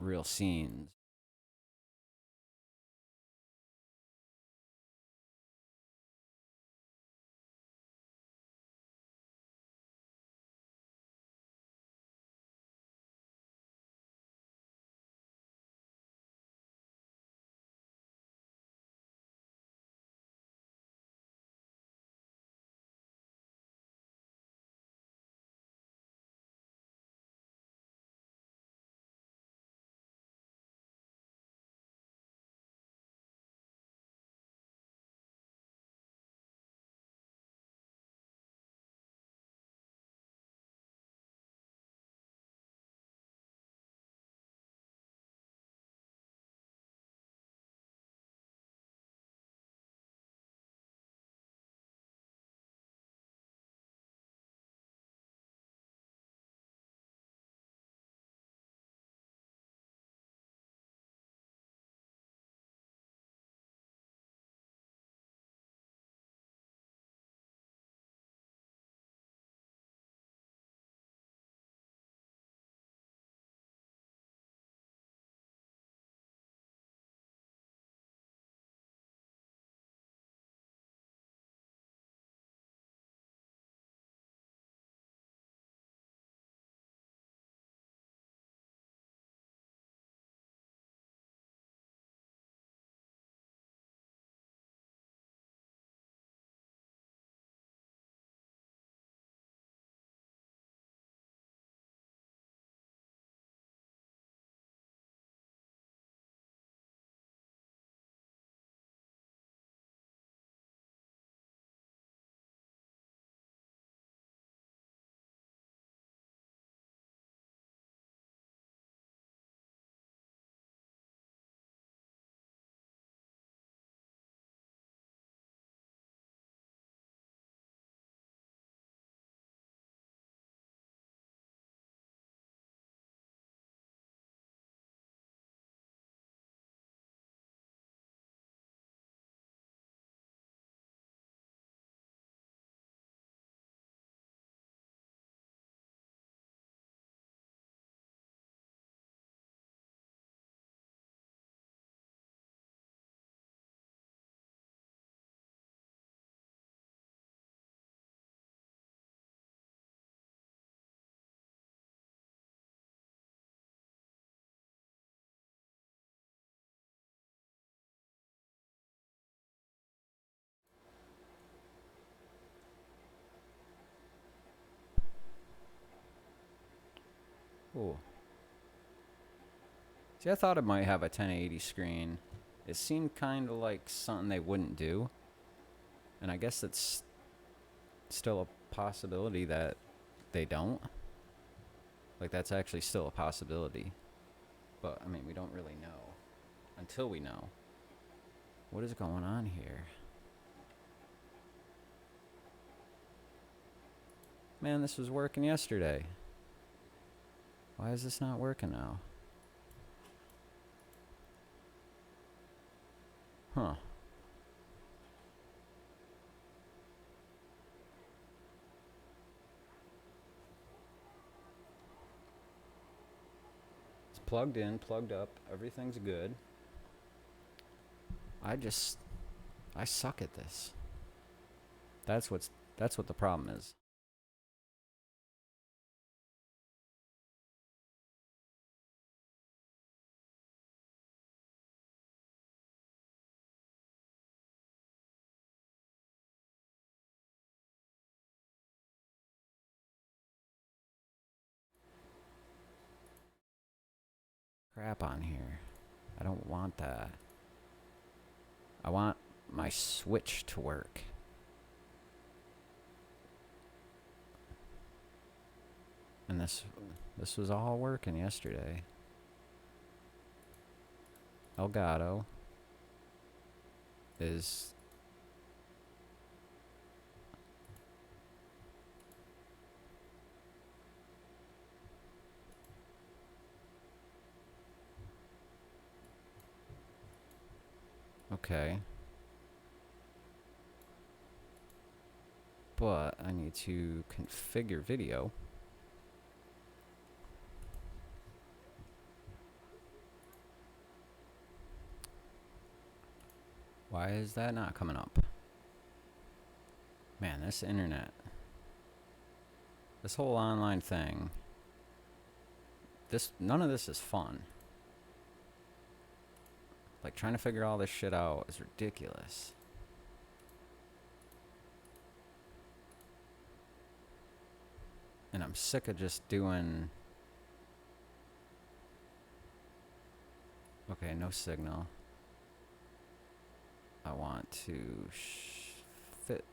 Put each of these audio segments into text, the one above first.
real scenes. Ooh. See, I thought it might have a 1080 screen. It seemed kind of like something they wouldn't do. And I guess it's still a possibility that they don't. Like, that's actually still a possibility. But, I mean, we don't really know until we know. What is going on here? Man, this was working yesterday. Why is this not working now? Huh. It's plugged in, plugged up. Everything's good. I suck at this. That's what the problem is. Crap on here. I don't want that. I want my Switch to work. And this was all working yesterday. Elgato is okay. But I need to configure video. Why is that not coming up? Man, this internet. This whole online thing. None of this is fun. Like, trying to figure all this shit out is ridiculous. And I'm sick of just doing... Okay, no signal. I want to fit...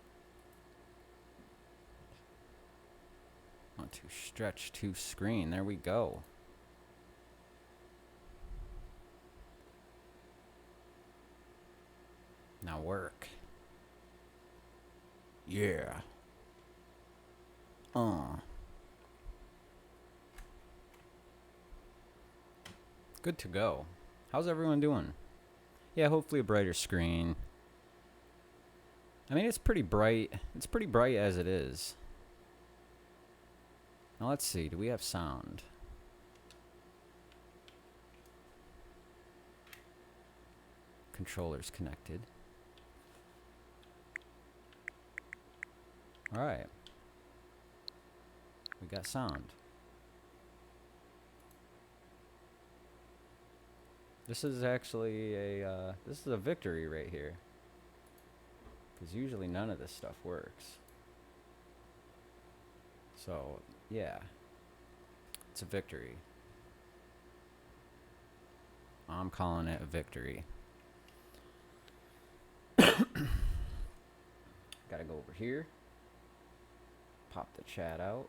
I want to stretch to screen. There we go. Now work. Yeah. Good to go. How's everyone doing? Yeah, hopefully a brighter screen. I mean, it's pretty bright. It's pretty bright as it is. Now let's see. Do we have sound? Controllers connected. All right. We got sound. This is actually a this is a victory right here. Because usually none of this stuff works. So, yeah. It's a victory. I'm calling it a victory. Gotta go over here. Pop the chat out.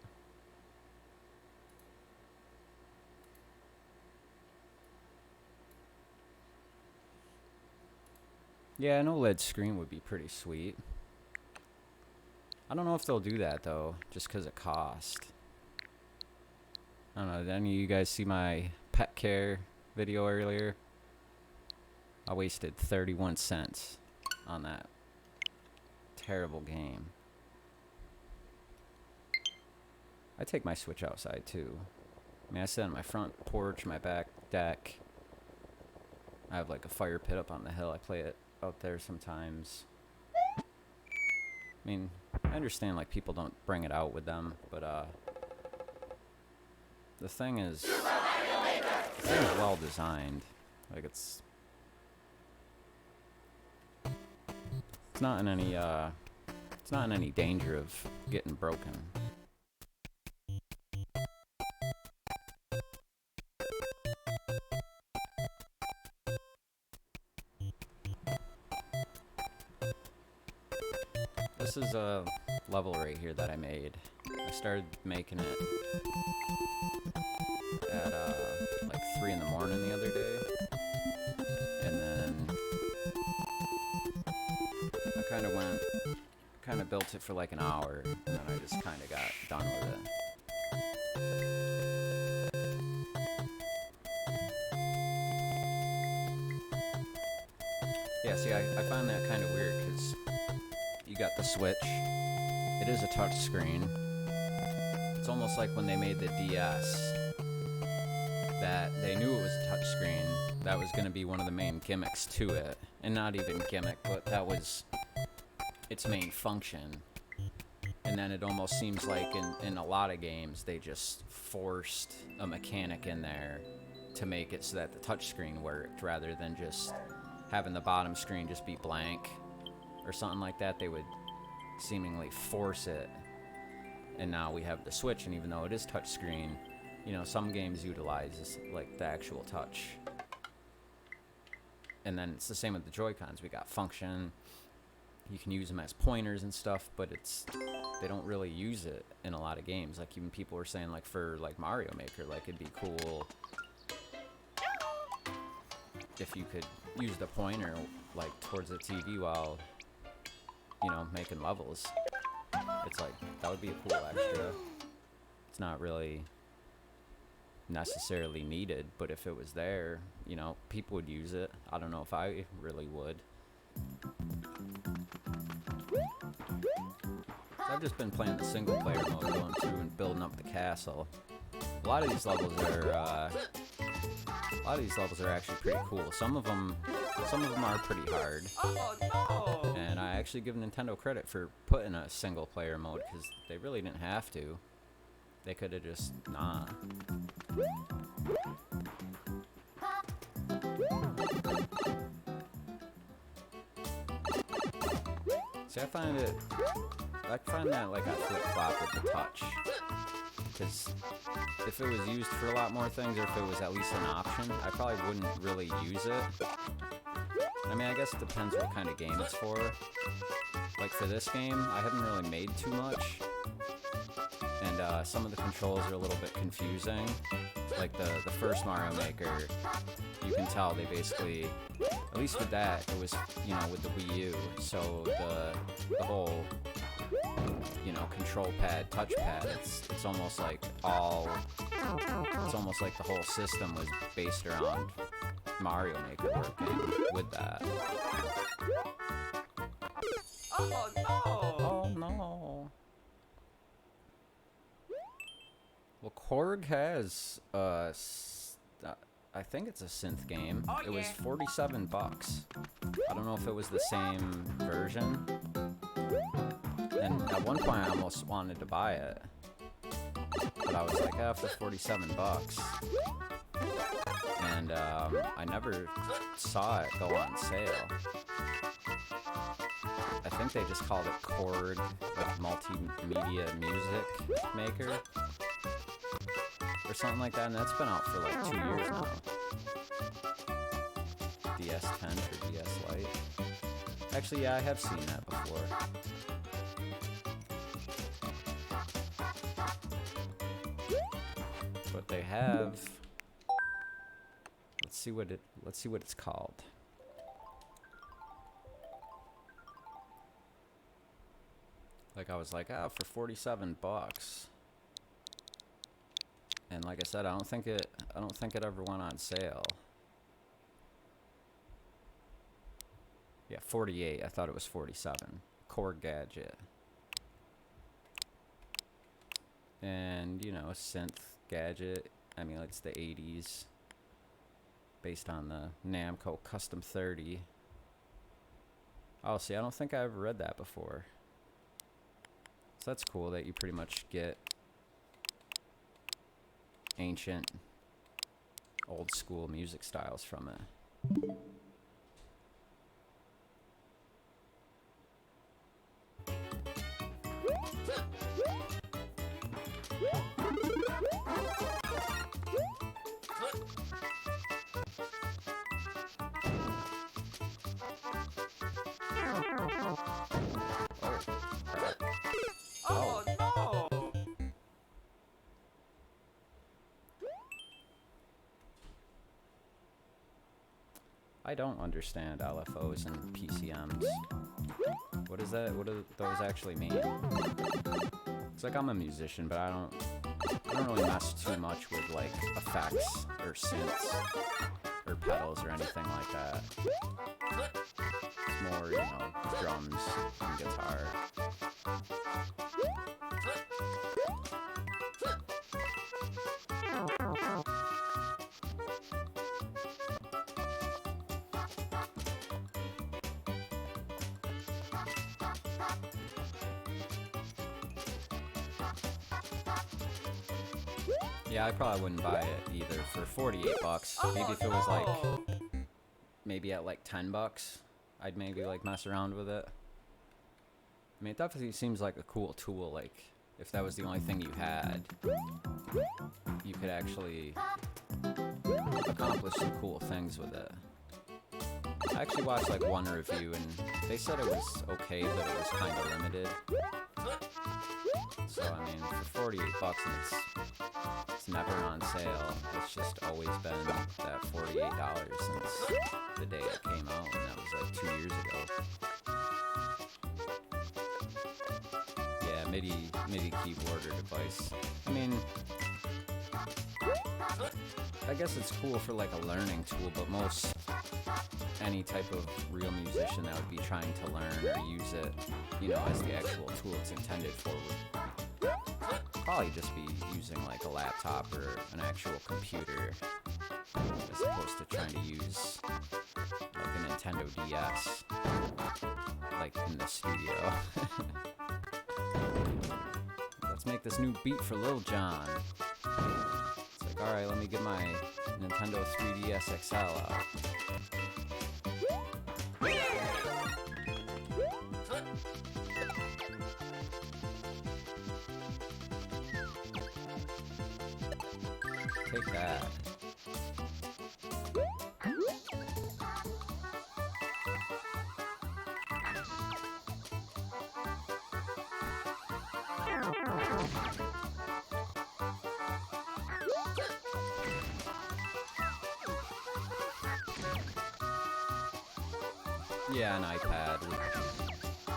Yeah, an OLED screen would be pretty sweet. I don't know if they'll do that though, just because of cost. I don't know, did any of you guys see my pet care video earlier? I wasted 31 cents on that terrible game. I take my Switch outside too. I mean, I sit on my front porch, my back deck. I have like a fire pit up on the hill. I play it out there sometimes. I mean, I understand like people don't bring it out with them, but the thing is well designed. Like it's not in any danger of getting broken. This is a level right here that I made. I started making it at like 3 in the morning the other day, and then I kind of built it for like an hour, and then I just kind of got done with it. Yeah, see, I find that kind of weird because you got the Switch. It is a touch screen. It's almost like when they made the DS, that they knew it was a touch screen. That was going to be one of the main gimmicks to it. And not even gimmick, but that was its main function. And then it almost seems like in a lot of games, they just forced a mechanic in there to make it so that the touch screen worked, rather than just having the bottom screen just be blank or something like that. They would seemingly force it. And now we have the Switch, and even though it is touchscreen, you know, some games utilize like the actual touch. And then it's the same with the Joy-Cons. We got function. You can use them as pointers and stuff, but they don't really use it in a lot of games. Like even people were saying like for like Mario Maker, like it'd be cool if you could use the pointer like towards the TV while, you know, making levels. It's like, that would be a cool extra. It's not really necessarily needed, but if it was there, you know, people would use it. I don't know if I really would. I've just been playing the single player mode, going through and building up the castle. A lot of these levels are A lot of these levels are actually pretty cool. Some of them are pretty hard. Oh no! And I actually give Nintendo credit for putting a single player mode, because they really didn't have to. They could have just, nah. See, I find that like I flip-flop with the touch. Because if it was used for a lot more things, or if it was at least an option, I probably wouldn't really use it. I mean, I guess it depends what kind of game it's for. Like for this game, I haven't really made too much. And some of the controls are a little bit confusing. Like the first Mario Maker, you can tell they basically, at least with that, it was, you know, with the Wii U, so the whole, you know, control pad, touchpad, it's almost like the whole system was based around Mario Maker working with that. Oh no! Oh no! Well, Korg has, I think it's a synth game. Oh, it was yeah. $47. I don't know if it was the same version. And at one point I almost wanted to buy it. But I was like, after $47. And I never saw it go on sale. I think they just called it Korg, like Multimedia Music Maker. Or something like that, and that's been out for like 2 years now. DS10 or DS Lite. Actually, yeah, I have seen that before. But they have. Let's see what it's called. Like I was like, for $47. And like I said, I don't think it ever went on sale. Yeah, 48. I thought it was 47. Core Gadget. And, you know, synth gadget. I mean, it's the 80s. Based on the Namco Custom 30. Oh, see, I don't think I ever read that before. So that's cool that you pretty much get ancient, old school music styles from it. Oh no! I don't understand LFOs and PCMs. What is that? What do those actually mean? It's like I'm a musician, but I don't really mess too much with like effects or synths or pedals or anything like that. It's more, you know, drums and guitar. Yeah, I probably wouldn't buy it either for $48. Maybe if it was like, maybe at like $10, I'd maybe like mess around with it. I mean, it definitely seems like a cool tool. Like, if that was the only thing you had, you could actually accomplish some cool things with it. I actually watched like one review and they said it was okay, but it was kind of limited. So I mean, for $48 and it's never on sale. It's just always been that $48 since the day it came out, and that was like 2 years ago. Yeah, MIDI keyboard or device. I mean, I guess it's cool for like a learning tool, but any type of real musician that would be trying to learn or use it, you know, as the actual tool it's intended for would probably just be using like a laptop or an actual computer as opposed to trying to use like a Nintendo DS, like in the studio. Let's make this new beat for Lil Jon. It's like, alright, let me get my Nintendo 3DS XL out. Take that. Yeah, an iPad would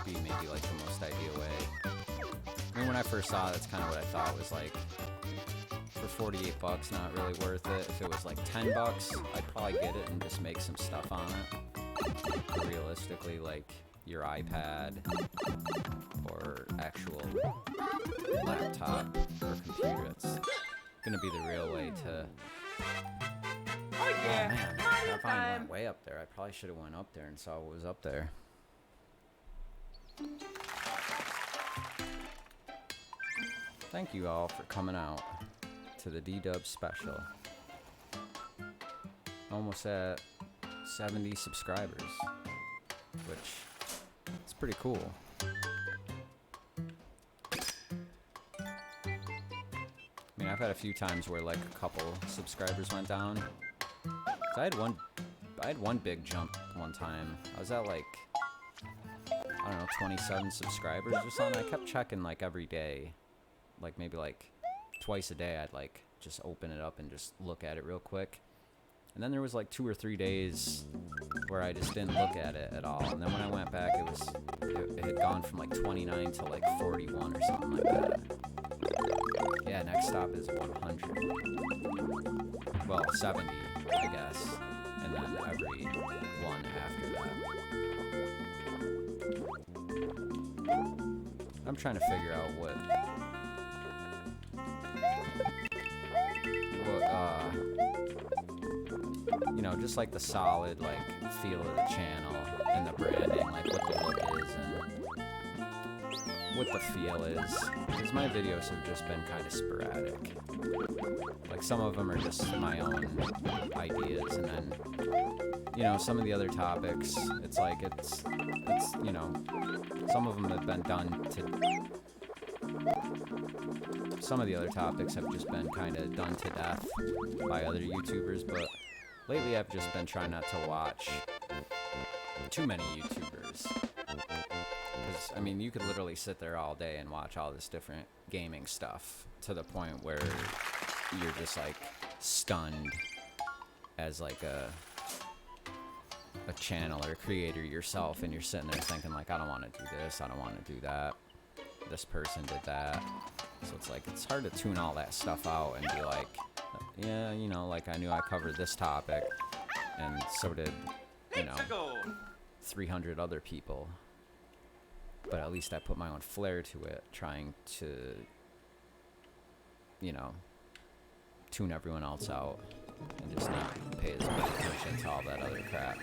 be maybe like the most ideal way. I mean, when I first saw it, that's kind of what I thought was like, for 48 bucks, not really worth it. If it was like 10 bucks, I'd probably get it and just make some stuff on it. But realistically, like your iPad or actual laptop or computer, it's gonna be the real way to... Oh yeah, man, I Mario probably time. went way up there. I probably should have went up there and saw what was up there. Thank you all for coming out to the D-Dub special. Almost at 70 subscribers, which is pretty cool. I mean, I've had a few times where like a couple subscribers went down. So I had one big jump one time. I was at like, I don't know, 27 subscribers or something. I kept checking like every day, like maybe like twice a day. I'd like just open it up and just look at it real quick. And then there was like 2 or 3 days where I just didn't look at it at all. And then when I went back, it had gone from like 29 to like 41 or something like that. Yeah, next stop is 100. Well, 70, I guess. And then every one after that. I'm trying to figure out what you know, just like the solid like feel of the channel and the branding, like what the look is and what the feel is. Because my videos have just been kind of sporadic. Like some of them are just my own ideas, and then, you know, some of the other topics, it's like it's you know, some of them have been done to... Some of the other topics have just been kind of done to death by other YouTubers, but lately I've just been trying not to watch too many YouTubers. Because, I mean, you could literally sit there all day and watch all this different gaming stuff to the point where you're just, like, stunned as, like, a channel or creator yourself, and you're sitting there thinking, like, I don't want to do this, I don't want to do that. This person did that. So it's like, it's hard to tune all that stuff out and be like, yeah, you know, like I knew I covered this topic, and so did, you know, 300 other people. But at least I put my own flair to it, trying to, you know, tune everyone else out and just not pay as much attention to all that other crap.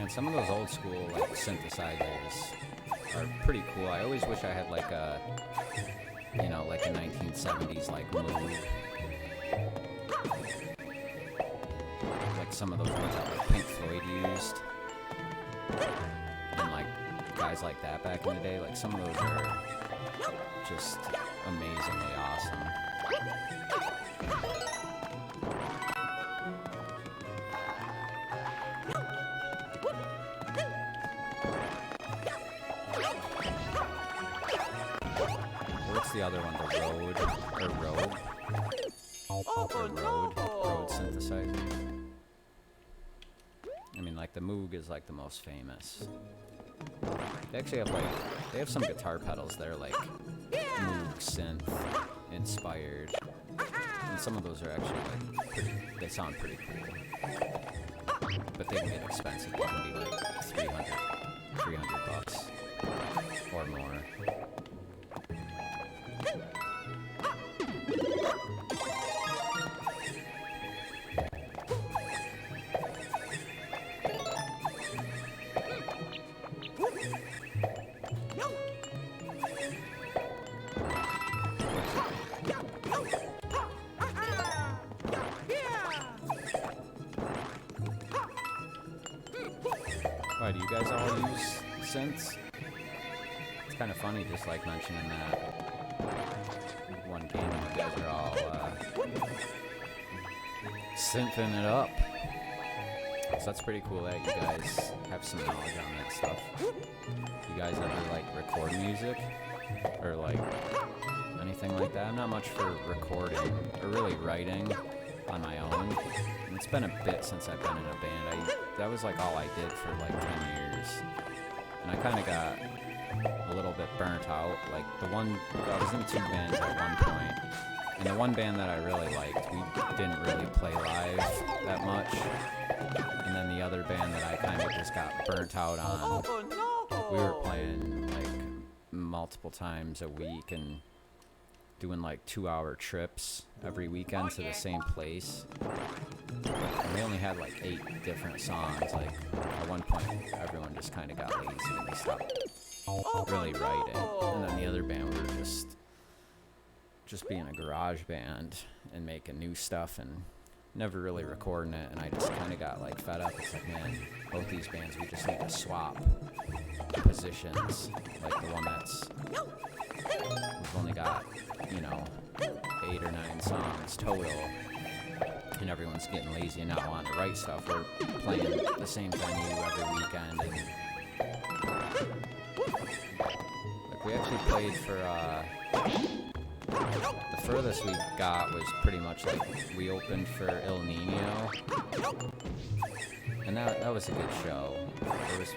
Some of those old school like synthesizers are pretty cool. I always wish I had like a, you know, like a 1970s like Moog. Like some of those ones that like Pink Floyd used. And like guys like that back in the day. Like some of those are just amazingly awesome. What's the other one? The Road or Rogue? Road synthesizer. I mean, like the Moog is like the most famous. They actually have like, they have some guitar pedals that are like Moog synth inspired, and some of those are actually like pretty, they sound pretty cool. But they can get expensive. They can be like 300 bucks or more. Why, do you guys all use synths? It's kind of funny just like mentioning that one game you guys are all synthing it up. So that's pretty cool that you guys have some knowledge on that stuff. You guys ever like record music? Or like anything like that? I'm not much for recording or really writing on my own. And it's been a bit since I've been in a band. That was like all I did for like 10 years. And I kind of got a little bit burnt out. Like I was in 2 bands at one point. And the one band that I really liked, we didn't really play live that much. And then the other band that I kind of just got burnt out on, we were playing like multiple times a week and doing like 2-hour trips every weekend to the same place. And we only had like 8 different songs. Like at one point, everyone just kind of got lazy and we stopped really writing. And then the other band, we were just being a garage band and making new stuff and never really recording it. And I just kind of got like fed up. It's like, man, both these bands, we just need to swap positions. Like the one we've only got, 8 or 9 songs total, and everyone's getting lazy and not wanting to write stuff. We're playing the same venue every weekend, and like we actually played for the furthest we got was pretty much like we opened for El Nino, and that was a good show. There was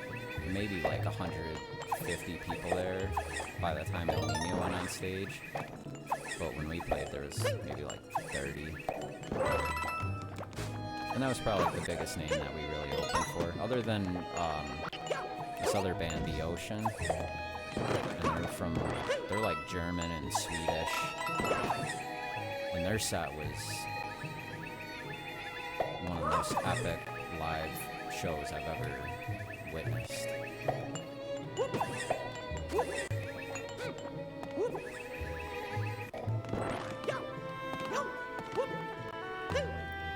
maybe like 150 people there by the time El Nino went on stage. But when we played, there was maybe like 30. And that was probably like the biggest name that we really opened for. Other than this other band, The Ocean. And they're like German and Swedish. And their set was one of the most epic live shows I've ever witnessed.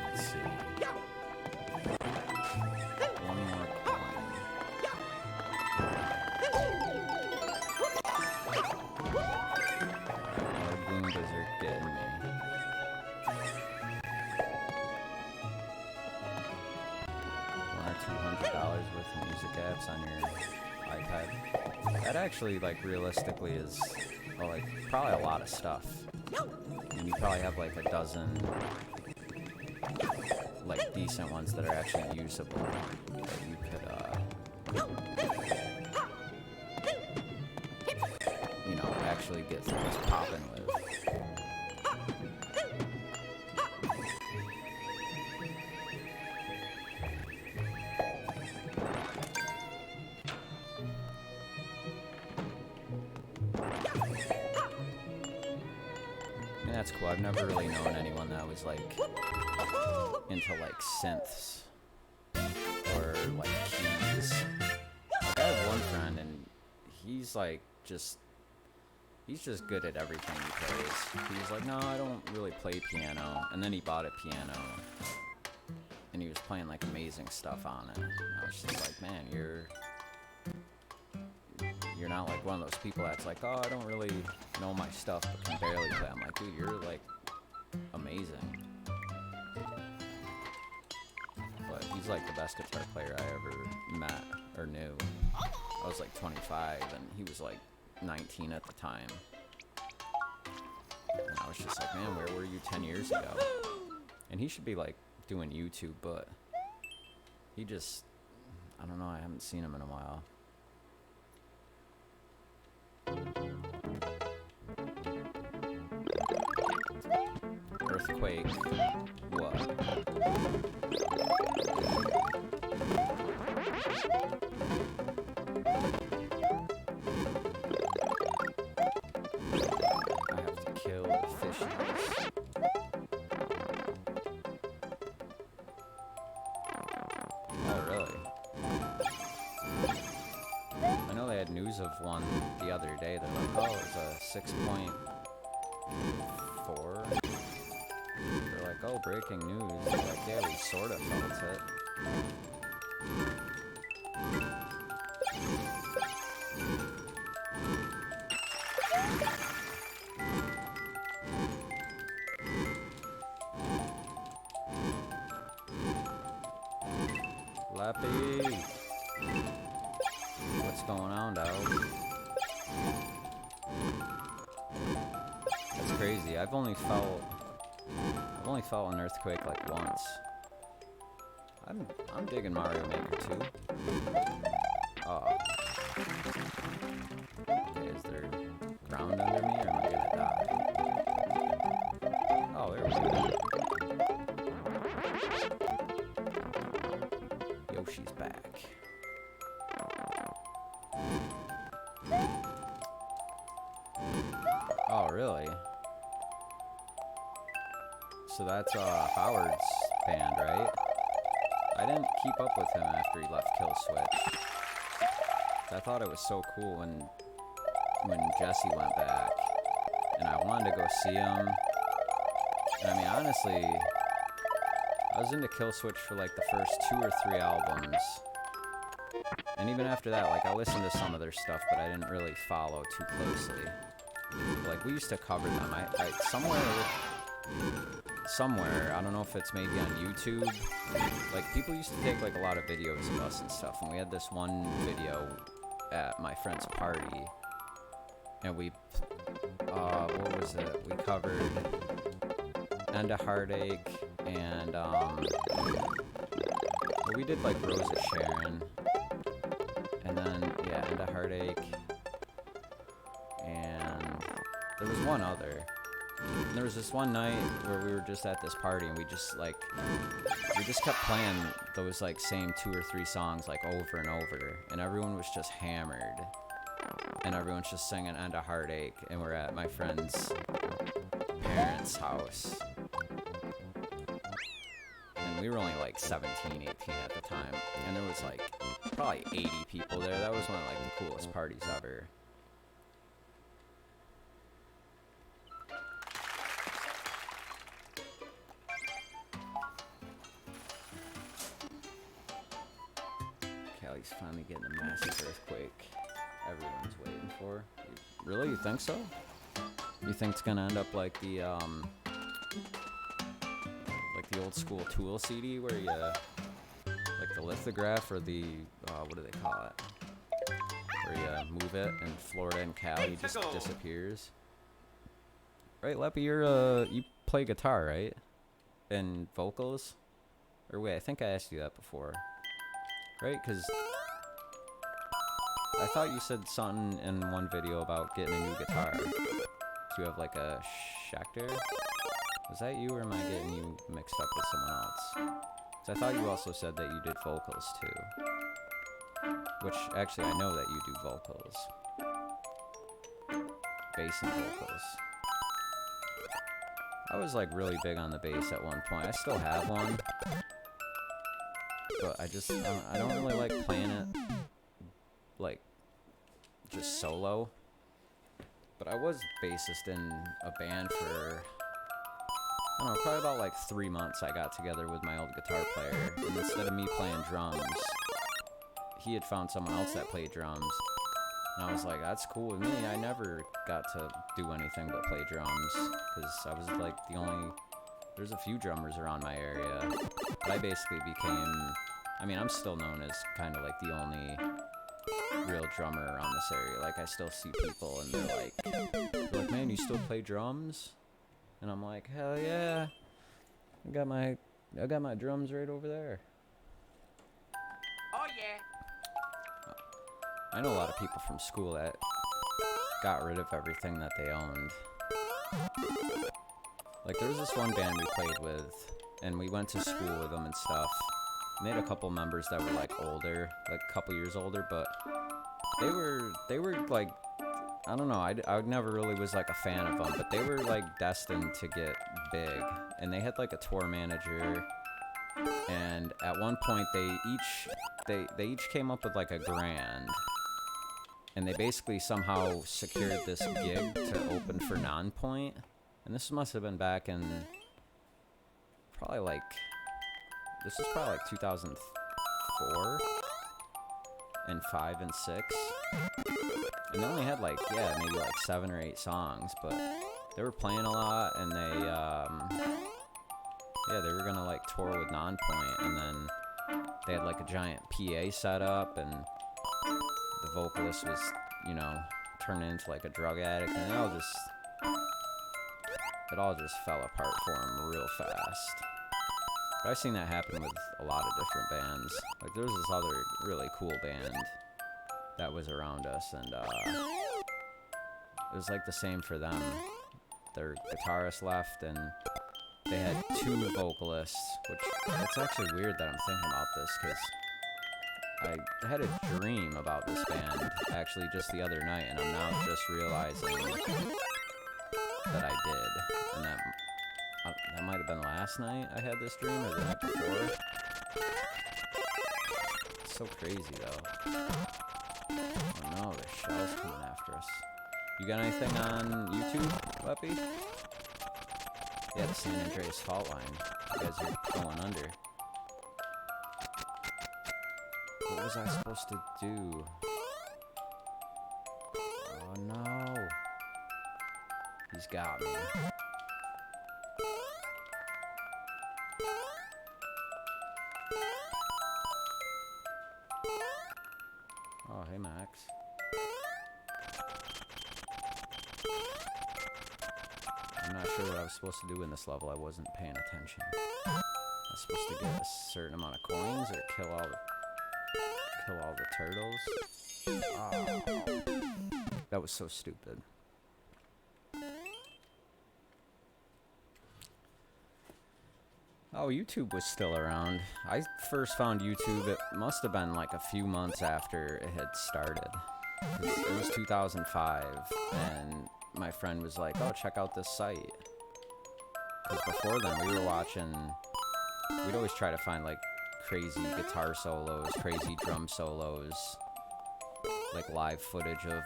Let's see. One more coin. Our Goombas are getting me. $100 or $200 worth of music apps on your iPad. That actually, like, realistically is, well, like, probably a lot of stuff. And you probably have like a dozen like decent ones that are actually usable that you could actually get things popping with. That's cool. I've never really known anyone that was like into like synths or like keys. Like, I have one friend and he's like he's just good at everything he plays. He's like, no, I don't really play piano. And then he bought a piano and he was playing like amazing stuff on it. And I was just like, man, you're you're not like one of those people that's like, oh, I don't really know my stuff, but can barely play. I'm like, dude, you're like amazing. But he's like the best guitar player I ever met or knew. I was like 25 and he was like 19 at the time. And I was just like, man, where were you 10 years ago? And he should be like doing YouTube, but he just, I don't know, I haven't seen him in a while. Earthquake. What? I have to kill the fishes. Oh, really? I know they had news of one the other day. They're like, oh, it was a 6.4. They're like, oh, breaking news. They're like, yeah, we sort of felt it. Lappy! What's going on, dog? That's crazy. I've only felt an earthquake like once. I'm digging Mario Maker too. Oh. Okay, is there ground under me or am I gonna die? Oh, there we go. Yoshi's back. Oh, really? So that's Howard's band, right? I didn't keep up with him after he left Kill Switch. I thought it was so cool when Jesse went back, and I wanted to go see him. And I mean, honestly, I was into Kill Switch for like the first 2 or 3 albums, and even after that, like I listened to some of their stuff, but I didn't really follow too closely. Like we used to cover them. I somewhere, I don't know if it's maybe on YouTube, like people used to take like a lot of videos of us and stuff, and we had this one video at my friend's party, and we, what was it? We covered End of Heartache, and, well, we did like Rose of Sharon, and then, yeah, End of Heartache, and there was one other. And there was this one night where we were just at this party and we just kept playing those like same 2 or 3 songs like over and over, and everyone was just hammered and everyone's just singing End of Heartache, and we're at my friend's parents' house and we were only like 17, 18 at the time, and there was like probably 80 people there. That was one of like the coolest parties ever. Cali's finally getting a massive earthquake everyone's waiting for. Really? You think so? You think it's gonna end up like the old school Tool CD where you like the lithograph, or the what do they call it? Where you move it and Florida and Cali just disappears. Right, Leppy, you play guitar, right? And vocals? Or wait, I think I asked you that before. Right? Because I thought you said something in one video about getting a new guitar. Do you have like a Schecter? Was that you, or am I getting you mixed up with someone else? Because I thought you also said that you did vocals too. Which, actually, I know that you do vocals. Bass and vocals. I was like really big on the bass at one point. I still have one. But I don't really like playing it like just solo. But I was bassist in a band for, I don't know, probably about like 3 months. I got together with my old guitar player, and instead of me playing drums, he had found someone else that played drums, And I was like, that's cool with me. I never got to do anything but play drums, because I was like the only, there's a few drummers around my area, but I basically became, I mean, I'm still known as kind of like the only real drummer around this area. Like, I still see people and they're like, man, you still play drums? And I'm like, hell yeah, I got my drums right over there. Oh yeah. I know a lot of people from school that got rid of everything that they owned. Like, there was this one band we played with, and we went to school with them and stuff. And they had a couple members that were like older, like a couple years older, but they were like, I don't know, I never really was like a fan of them, but they were like destined to get big. And they had like a tour manager, and at one point they each came up with like $1,000. And they basically somehow secured this gig to open for Nonpoint. And this must have been back in probably like, this was probably like 2004 and 5 and 6. And they only had like, yeah, maybe like 7 or 8 songs, but they were playing a lot, and yeah, they were gonna like tour with Nonpoint, and then they had like a giant PA set up, and the vocalist was, you know, turning into like a drug addict, and it all just fell apart for him real fast. But I've seen that happen with a lot of different bands. Like, there was this other really cool band that was around us, and it was like the same for them. Their guitarist left, and they had 2 vocalists, which, it's actually weird that I'm thinking about this, because I had a dream about this band actually just the other night, and I'm now just realizing that I did. And that might have been last night I had this dream, or the night before. It's so crazy, though. Oh no, there's shells coming after us. You got anything on YouTube, Leppy? Yeah, the San Andreas fault line. You guys are going under. What was I supposed to do? Oh no. He's got me. Oh, hey Max. I'm not sure what I was supposed to do in this level. I wasn't paying attention. I was supposed to get a certain amount of coins or kill all the turtles. Oh, that was so stupid. Oh, YouTube was still around. I first found YouTube, it must have been like a few months after it had started. It was 2005, and my friend was like, oh, check out this site. Because before then, we were watching, we'd always try to find like crazy guitar solos, crazy drum solos, like live footage of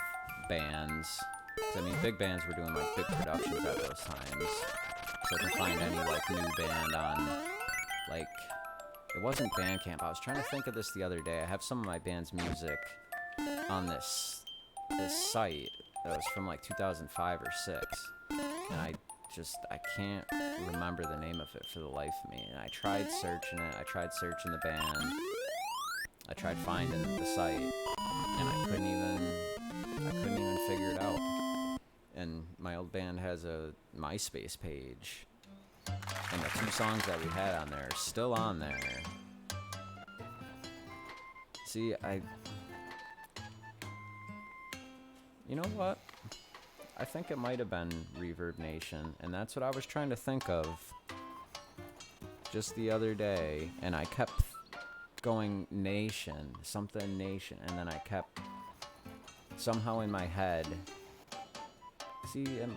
bands. 'Cause, I mean, big bands were doing like big productions at those times. So to find any like new band on, like, it wasn't Bandcamp. I was trying to think of this the other day. I have some of my band's music on this site that was from like 2005 or 6, and I can't remember the name of it for the life of me. And I tried searching it. I tried searching the band. I tried finding the site, and I couldn't even figure it out. And my old band has a MySpace page, and the 2 songs that we had on there are still on there. See, you know what? I think it might have been Reverb Nation, and that's what I was trying to think of just the other day, and I kept going Nation, something Nation, and then I kept somehow in my head. See, it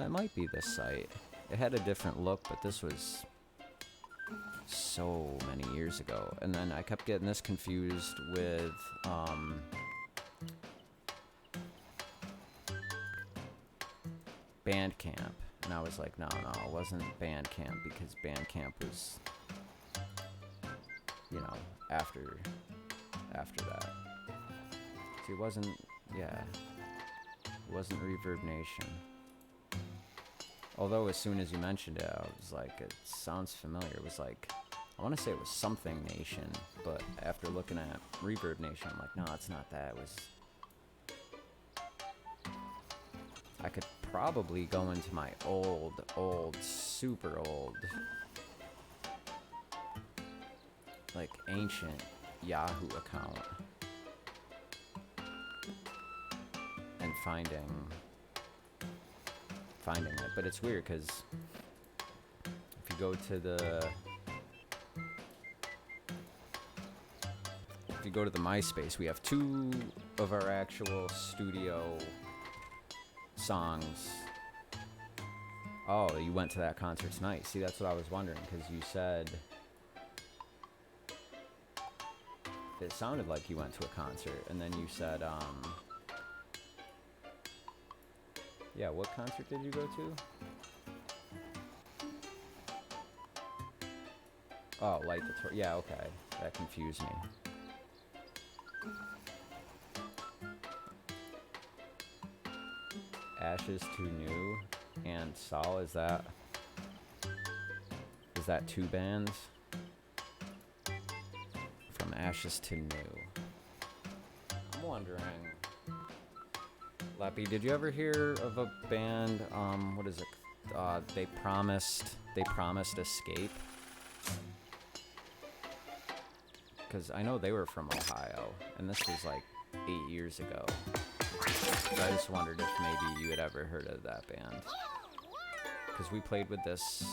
might be this site. It had a different look, but this was so many years ago. And then I kept getting this confused with, Bandcamp. And I was like, no, it wasn't Bandcamp, because Bandcamp was, you know, after that. See, it wasn't Yeah. It wasn't Reverb Nation. Although as soon as you mentioned it, I was like, it sounds familiar. It was like, I want to say it was something Nation, but after looking at Reverb Nation, I'm like, no, it's not that. It was... I could probably go into my super old, like ancient Yahoo account and finding it. But it's weird because if you go to the MySpace, we have 2 of our actual studio songs. Oh, you went to that concert tonight. See, that's what I was wondering, because you said it sounded like you went to a concert, and then you said, yeah, what concert did you go to? Oh, Light the Torch. Yeah, okay. That confused me. Ashes to New and Sol, is that 2 bands? From Ashes to New. I'm wondering, Leppy, did you ever hear of a band, what is it? They promised Escape? Because I know they were from Ohio, and this was like 8 years ago. So I just wondered if maybe you had ever heard of that band. Because we played with this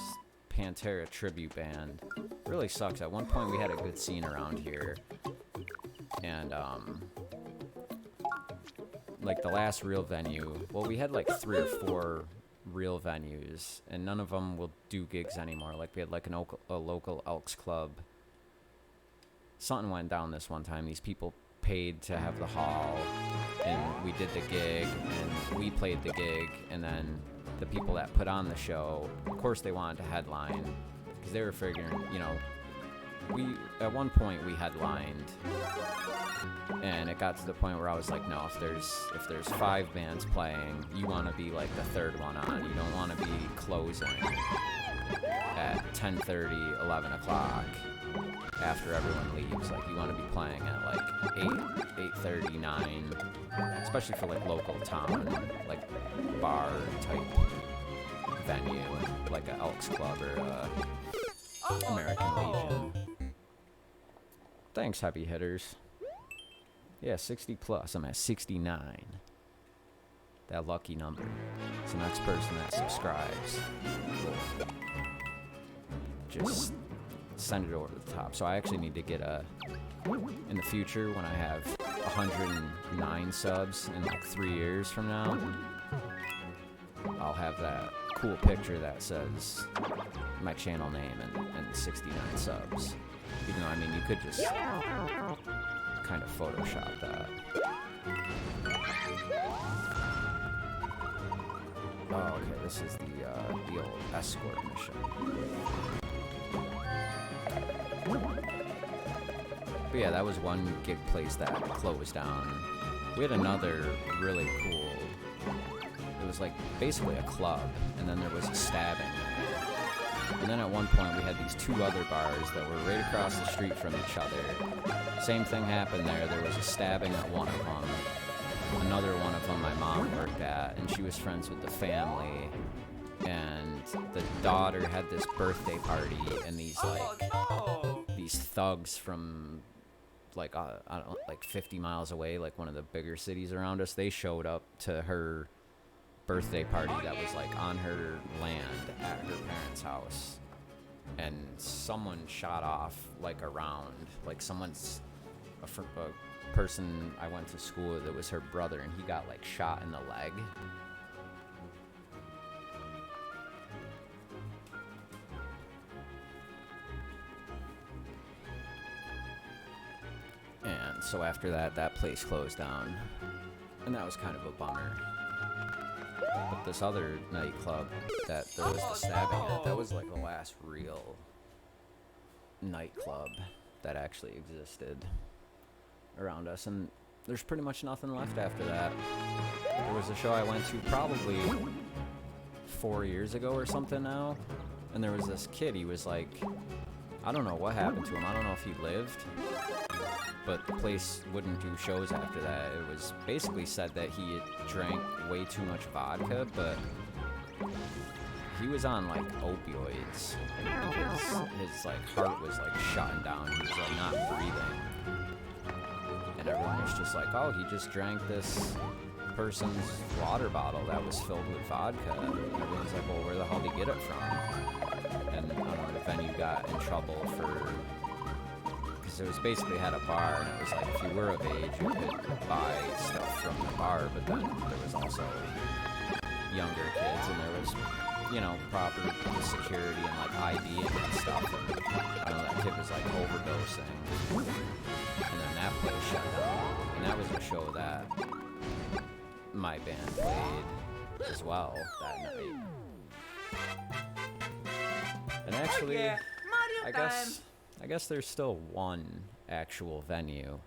Pantera tribute band. It really sucks. At one point we had a good scene around here. And, like the last real venue, well, we had like 3 or 4 real venues, and none of them will do gigs anymore. Like we had like a local Elks Club. Something went down this one time. These people paid to have the hall, and we did the gig, and we played the gig, and then the people that put on the show, of course they wanted to headline, because they were figuring, you know, at one point we headlined, and it got to the point where I was like, no, if there's 5 bands playing, you want to be like the 3rd one on. You don't want to be closing at 10:30, 11 o'clock after everyone leaves. Like, you want to be playing at like 8:30, 9, especially for like local town, like bar type venue, like a Elks Club or a American Legion. Thanks, heavy hitters. Yeah, 60 plus. I'm at 69. That lucky number. It's the next person that subscribes. Just send it over to the top. So I actually need to get in the future, when I have 109 subs in like 3 years from now, I'll have that cool picture that says my channel name and 69 subs. Even though, I mean, you could just kind of Photoshop that. Oh, okay, this is the old escort mission. But yeah, that was one gig place that closed down. We had another really cool, it was like basically a club, and then there was a stabbing. And then at one point we had these 2 other bars that were right across the street from each other. Same thing happened there. There was a stabbing at one of them. Another one of them my mom worked at, and she was friends with the family. And the daughter had this birthday party, and these these thugs from like I don't know, like 50 miles away, like one of the bigger cities around us, they showed up to her birthday party that was like on her land at her parents' house, and someone shot off like a round, like someone's a person I went to school with, it was her brother, and he got like shot in the leg. And so after that place closed down, and that was kind of a bummer. But this other nightclub that there was the stabbing at, that was like the last real nightclub that actually existed around us. And there's pretty much nothing left after that. There was a show I went to probably 4 years ago or something now, and there was this kid. He was like, I don't know what happened to him. I don't know if he lived, but the place wouldn't do shows after that. It was basically said that he had drank way too much vodka, but he was on like opioids. His like heart was like shutting down. He was like not breathing. And everyone was just like, oh, he just drank this person's water bottle that was filled with vodka. And everyone's like, well, where the hell did he get it from? And I don't know, the venue got in trouble for, because it was basically had a bar, and it was like if you were of age, you could buy stuff from the bar, but then there was also younger kids, and there was, you know, proper security and like IDing and stuff. And I know that kid was like overdosing, and then that place shut down. And that was a show that my band played as well that night. And actually, Oh, yeah. Mario I guess there's still one actual venue,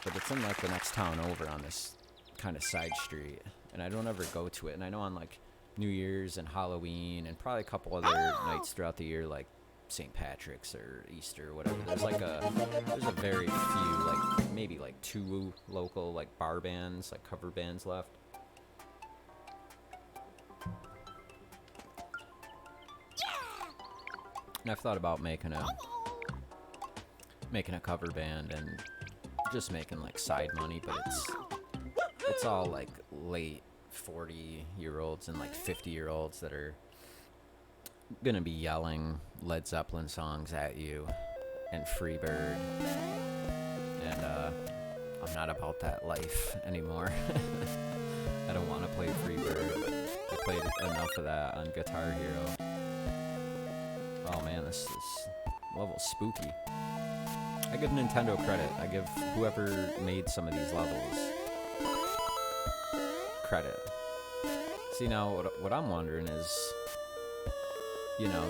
but it's in like the next town over on this kind of side street, and I don't ever go to it. And I know on like New Year's and Halloween and probably a couple other nights throughout the year, like St. Patrick's or Easter or whatever, there's a very few, like maybe like 2 local like bar bands, like cover bands left. And I've thought about making a cover band and just making like side money, but it's all like late 40-year-olds and like 50-year-olds that are gonna be yelling Led Zeppelin songs at you and Freebird, and I'm not about that life anymore. I don't want to play Freebird. I played enough of that on Guitar Hero. Oh man, this level's spooky. I give Nintendo credit. I give whoever made some of these levels credit. See, now what I'm wondering is, you know,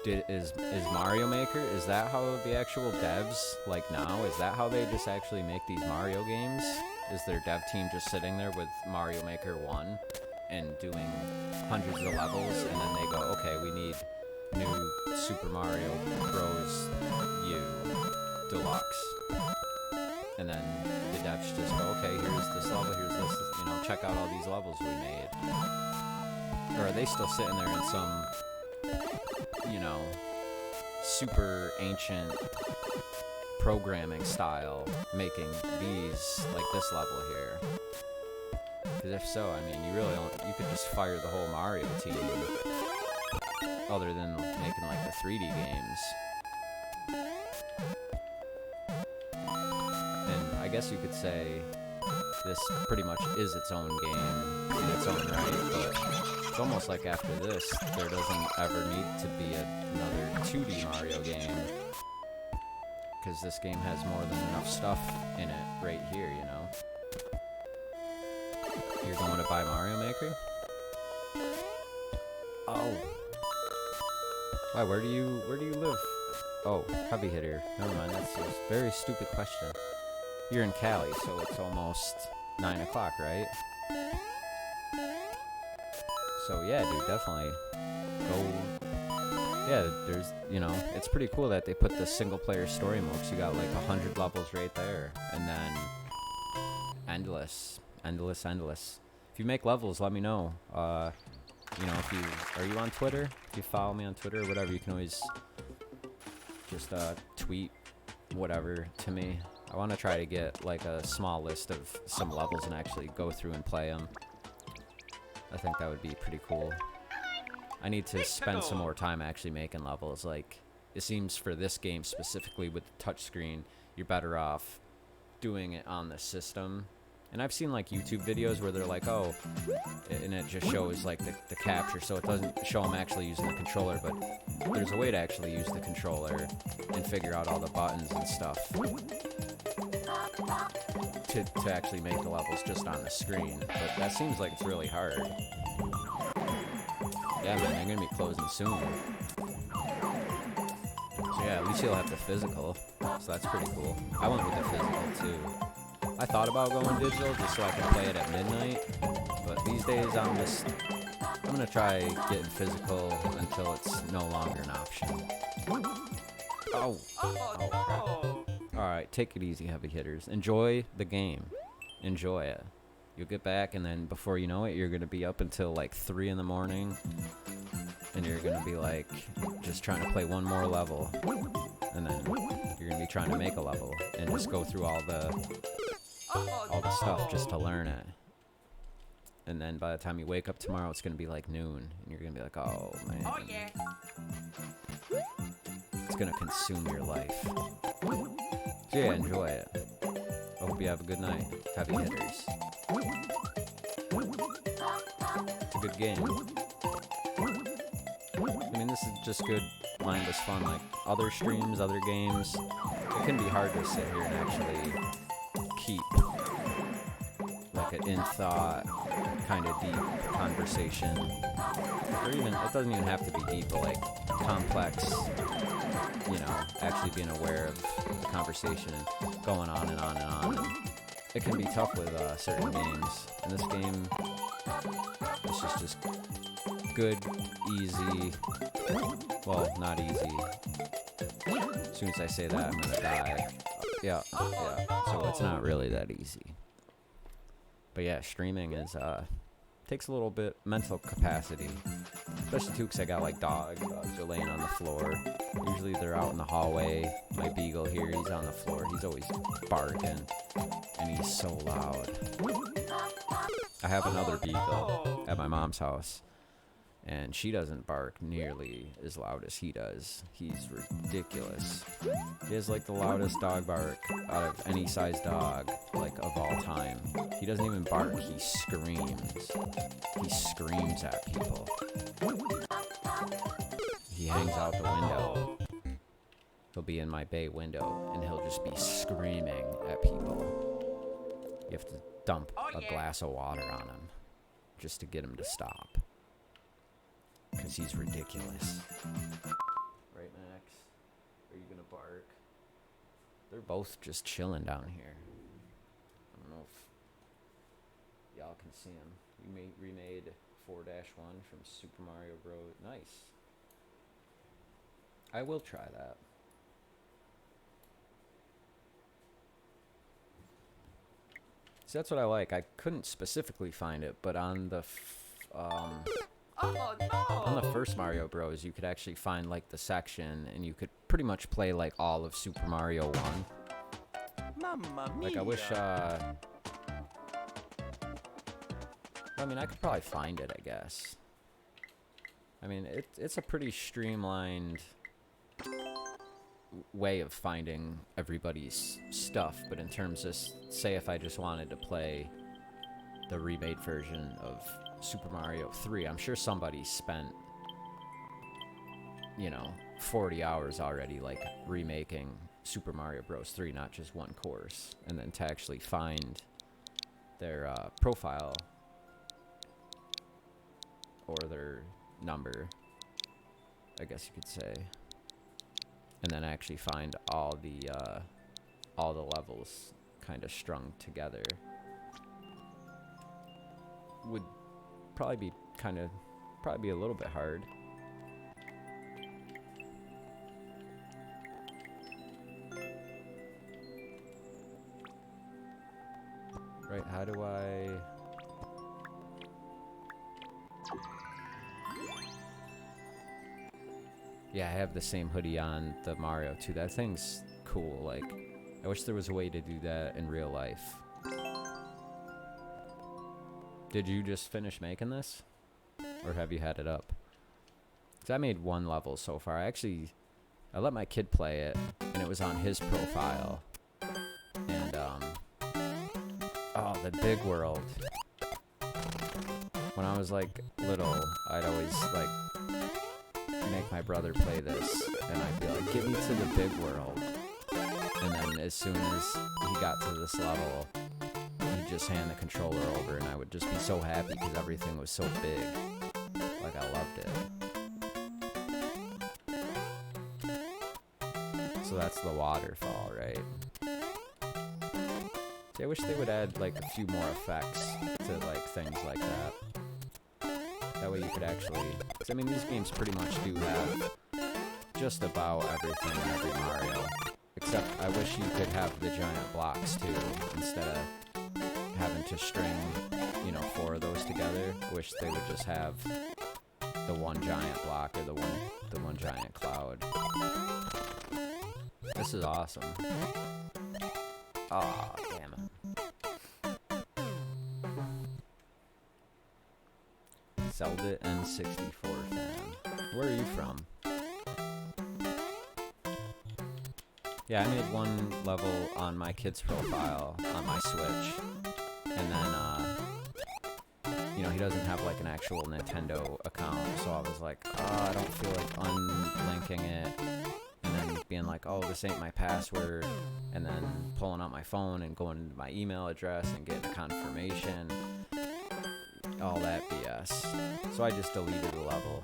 is Mario Maker, is that how the actual devs, like now, is that how they just actually make these Mario games? Is their dev team just sitting there with Mario Maker 1 and doing hundreds of levels, and then they go, okay, we need new Super Mario Bros. U Deluxe, and then the devs just go, okay, here's this level, here's this, you know, check out all these levels we made. Or are they still sitting there in some, you know, super ancient programming style, making these like this level here? Because if so, I mean, you could just fire the whole Mario team, other than making like the 3D games. And I guess you could say this pretty much is its own game in its own right, but it's almost like after this, there doesn't ever need to be another 2D Mario game, because this game has more than enough stuff in it right here, you know? You're going to buy Mario Maker? Oh. Why, where do you live? Oh, heavy hitter. Never mind, that's a very stupid question. You're in Cali, so it's almost 9 o'clock, right? So yeah, dude, definitely go. Yeah, there's, you know, it's pretty cool that they put the single player story mode, so you got like 100 levels right there, and then endless. If you make levels, let me know. You know, are you on Twitter? If you follow me on Twitter or whatever, you can always just tweet whatever to me. I want to try to get like a small list of some levels and actually go through and play them. I think that would be pretty cool. I need to spend some more time actually making levels. Like, it seems for this game specifically with the touchscreen, you're better off doing it on the system. And I've seen like YouTube videos where they're like, oh, and it just shows like the capture, so it doesn't show them actually using the controller, but there's a way to actually use the controller and figure out all the buttons and stuff to actually make the levels just on the screen. But that seems like it's really hard. Yeah, man, they're gonna be closing soon. So yeah, at least you'll have the physical. So that's pretty cool. I went with the physical too. I thought about going digital just so I could play it at midnight, but these days I'm gonna try getting physical until it's no longer an option. Oh. Oh crap. Alright, take it easy, heavy hitters. Enjoy the game. Enjoy it. You'll get back, and then before you know it, you're gonna be up until like 3 in the morning, and you're gonna be like just trying to play one more level, and then you're gonna be trying to make a level and just go through all the stuff just to learn it. And then by the time you wake up tomorrow, it's gonna be like noon, and you're gonna be like, oh man. Oh yeah. It's gonna consume your life. So yeah, enjoy it. I hope you have a good night, heavy hitters. It's a good game. I mean, this is just good, mindless fun. Like other streams, other games, it can be hard to sit here and actually keep like an in-thought, kind of deep conversation. Or even, it doesn't even have to be deep, but like complex, you know, actually being aware of the conversation and going on and on and on. And it can be tough with certain games. And this game, this is just good, easy. Well, not easy. As soon as I say that, I'm gonna die. Yeah. So it's not really that easy. But yeah, streaming is takes a little bit mental capacity, especially too because I got like dogs. Dogs are laying on the floor. Usually they're out in the hallway. My beagle here, he's on the floor. He's always barking, and he's so loud. I have another beagle at my mom's house, and she doesn't bark nearly as loud as he does. He's ridiculous. He has like the loudest dog bark out of any size dog, like of all time. He doesn't even bark, he screams. He screams at people. He hangs out the window. He'll be in my bay window, and he'll just be screaming at people. You have to dump a glass of water on him just to get him to stop. Because he's ridiculous. Right, Max? Are you gonna bark? They're both just chilling down here. I don't know if y'all can see them. We remade 4-1 from Super Mario Bros. Nice. I will try that. See, that's what I like. I couldn't specifically find it, but on the on the first Mario Bros, you could actually find like the section, and you could pretty much play like all of Super Mario 1. Mamma mia. Like I wish, I mean, I could probably find it, I guess. I mean, it's a pretty streamlined way of finding everybody's stuff, but in terms of, say if I just wanted to play the remade version of Super Mario 3, I'm sure somebody spent, you know, 40 hours already, like, remaking Super Mario Bros. 3, not just one course. And then to actually find their profile or their number, I guess you could say, and then actually find all the levels kind of strung together would probably be a little bit hard. Right, how do I... Yeah, I have the same hoodie on the Mario too. That thing's cool. Like, I wish there was a way to do that in real life. Did you just finish making this? Or have you had it up? 'Cause I made one level so far. I let my kid play it, and it was on his profile. And, oh, the big world. When I was, like, little, I'd always, like, make my brother play this, and I'd be like, get me to the big world. And then as soon as he got to this level, he'd just hand the controller over, and I would just be so happy because everything was so big. Like, I loved it. So that's the waterfall, right? See, I wish they would add like a few more effects to like things like that. That way you could actually... 'cause, I mean, these games pretty much do have just about everything in every Mario. Except I wish you could have the giant blocks too, instead of having to string, you know, 4 of those together. I wish they would just have the one giant block or the one giant cloud. This is awesome. Aw, damn it. Zelda N64 fan. Where are you from? Yeah, I made one level on my kid's profile on my Switch. And then, you know, he doesn't have like an actual Nintendo account, so I was like, oh, I don't feel like unlinking it. And then being like, oh, this ain't my password. And then pulling out my phone and going into my email address and getting a confirmation. All that BS. So I just deleted the level.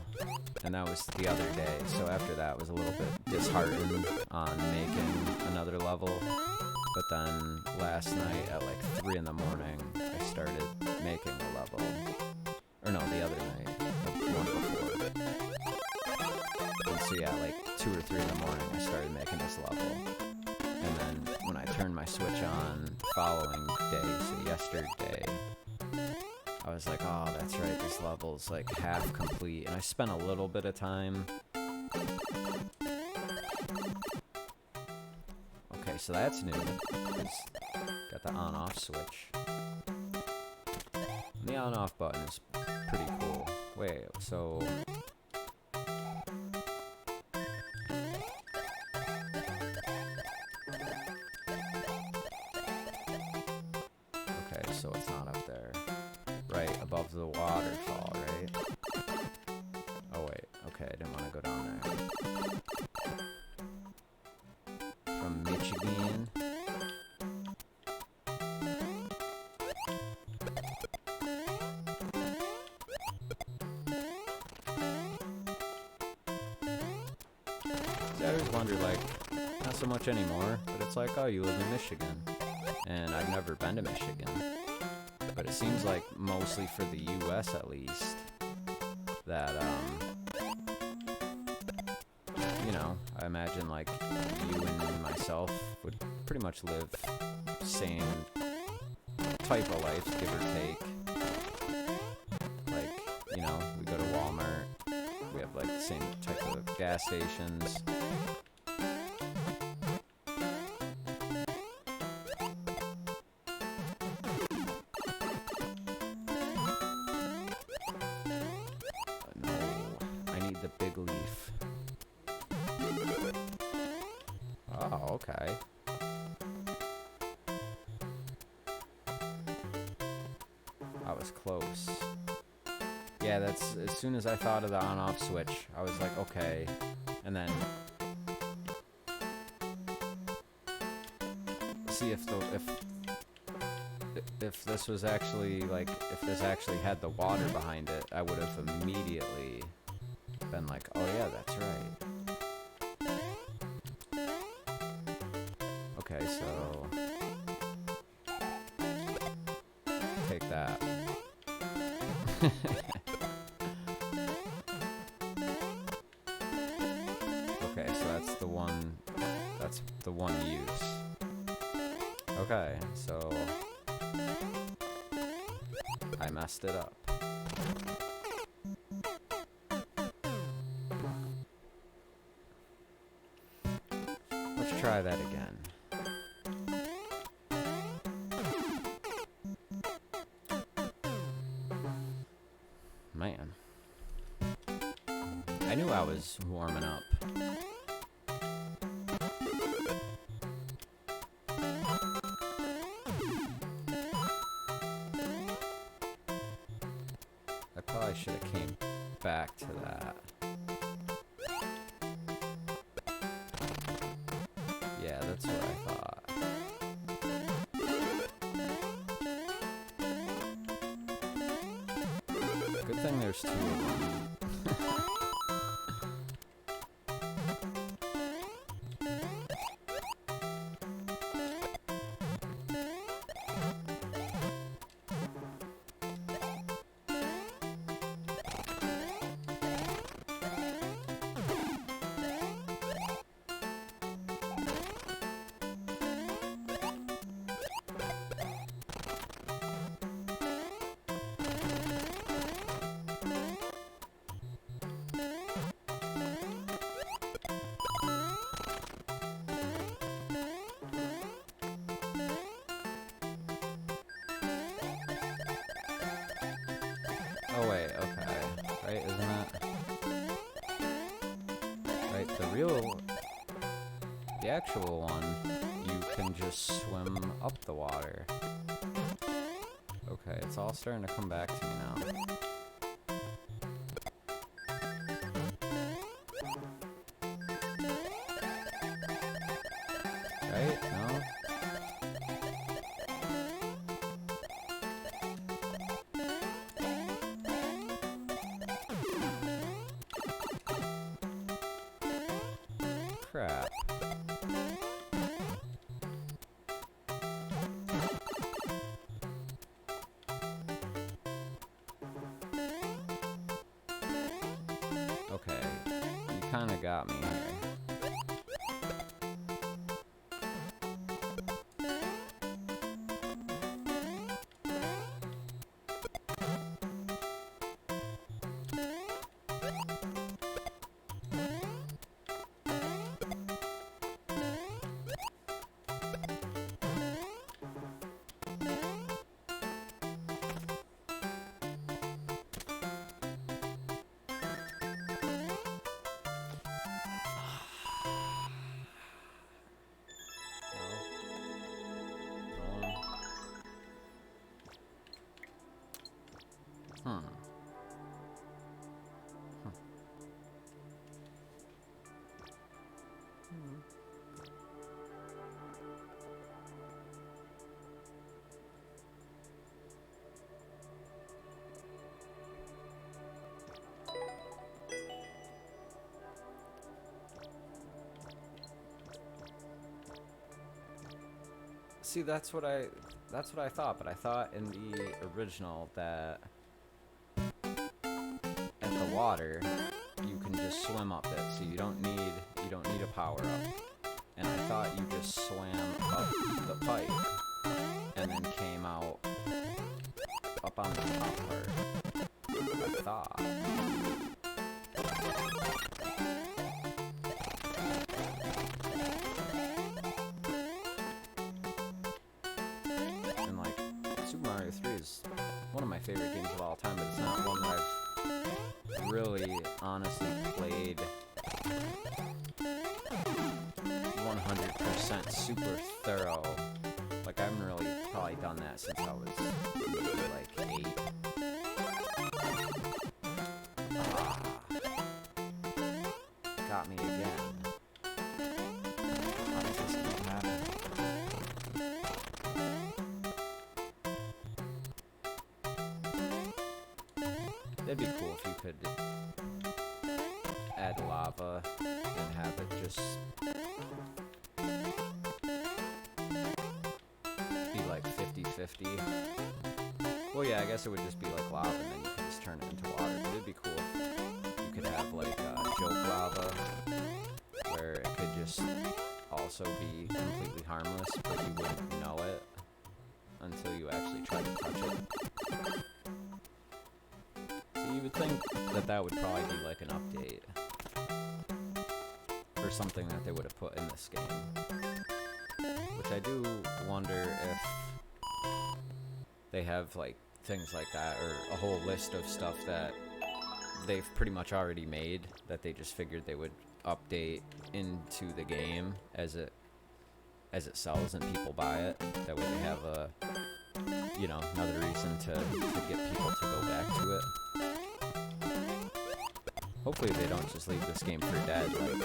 And that was the other day. So after that, I was a little bit disheartened on making another level. But then last night at like 3 in the morning, I started making a level. Or no, the other night. The one before. And so yeah, like 2 or 3 in the morning, I started making this level. And then when I turned my Switch on the following day, so yesterday, I was like, oh, that's right, this level's like half complete. And I spent a little bit of time. Okay, so that's new. Got the on-off switch. And the on-off button is pretty cool. Wait, so... Okay, so it's not up there. Right above the waterfall, right? Oh wait, okay, I didn't want to go down there. From Michigan. See, I always wonder, like, not so much anymore, but it's like, oh, you live in Michigan. And I've never been to Michigan. But it seems like mostly for the US at least, that, you know, I imagine like you and myself would pretty much live same type of life, give or take. Like, you know, we go to Walmart, we have like the same type of gas stations. Oh, okay. I was close. Yeah, that's as soon as I thought of the on-off switch, I was like, okay. And then see if this was actually like if this actually had the water behind it, I would have immediately been like, oh yeah, that's right. Okay, so take that. Okay, so that's the one use. Okay, so I messed it up. Let's try that again. Man. I knew I was warming up. I probably should have came back to that. Yeah, that's what I thought. Good thing there's 2 of them. Right, the actual one, you can just swim up the water. Okay, it's all starting to come back to me now. Right? No? Crap. Okay, you kinda got me here. Hmm. See, that's what I thought, but I thought in the original that at the water you can just swim up it, so you don't need a power up. And I thought you just swam up the pipe and then came out up on the top part. I thought. And like, Super Mario 3 is one of my favorite games of all time, but it's not one that I've really honestly played 100% super thorough. Like, I haven't really probably done that since I was maybe like 8. Got me again. Why does this keep happening? It'd be cool if you could add lava and have it just be like 50-50. Well, yeah, I guess it would just be like lava and then you could just turn it into water. But it'd be cool if you could have like joke lava where it could just also be completely harmless, but you wouldn't know it until you actually try to touch it. So you would think that that would probably be like an update or something that they would have put in this game. Which I do wonder if they have like things like that, or a whole list of stuff that they've pretty much already made that they just figured they would update into the game as it sells and people buy it. That way they have a, you know, another reason to get people to go back to it. Hopefully they don't just leave this game for dead, like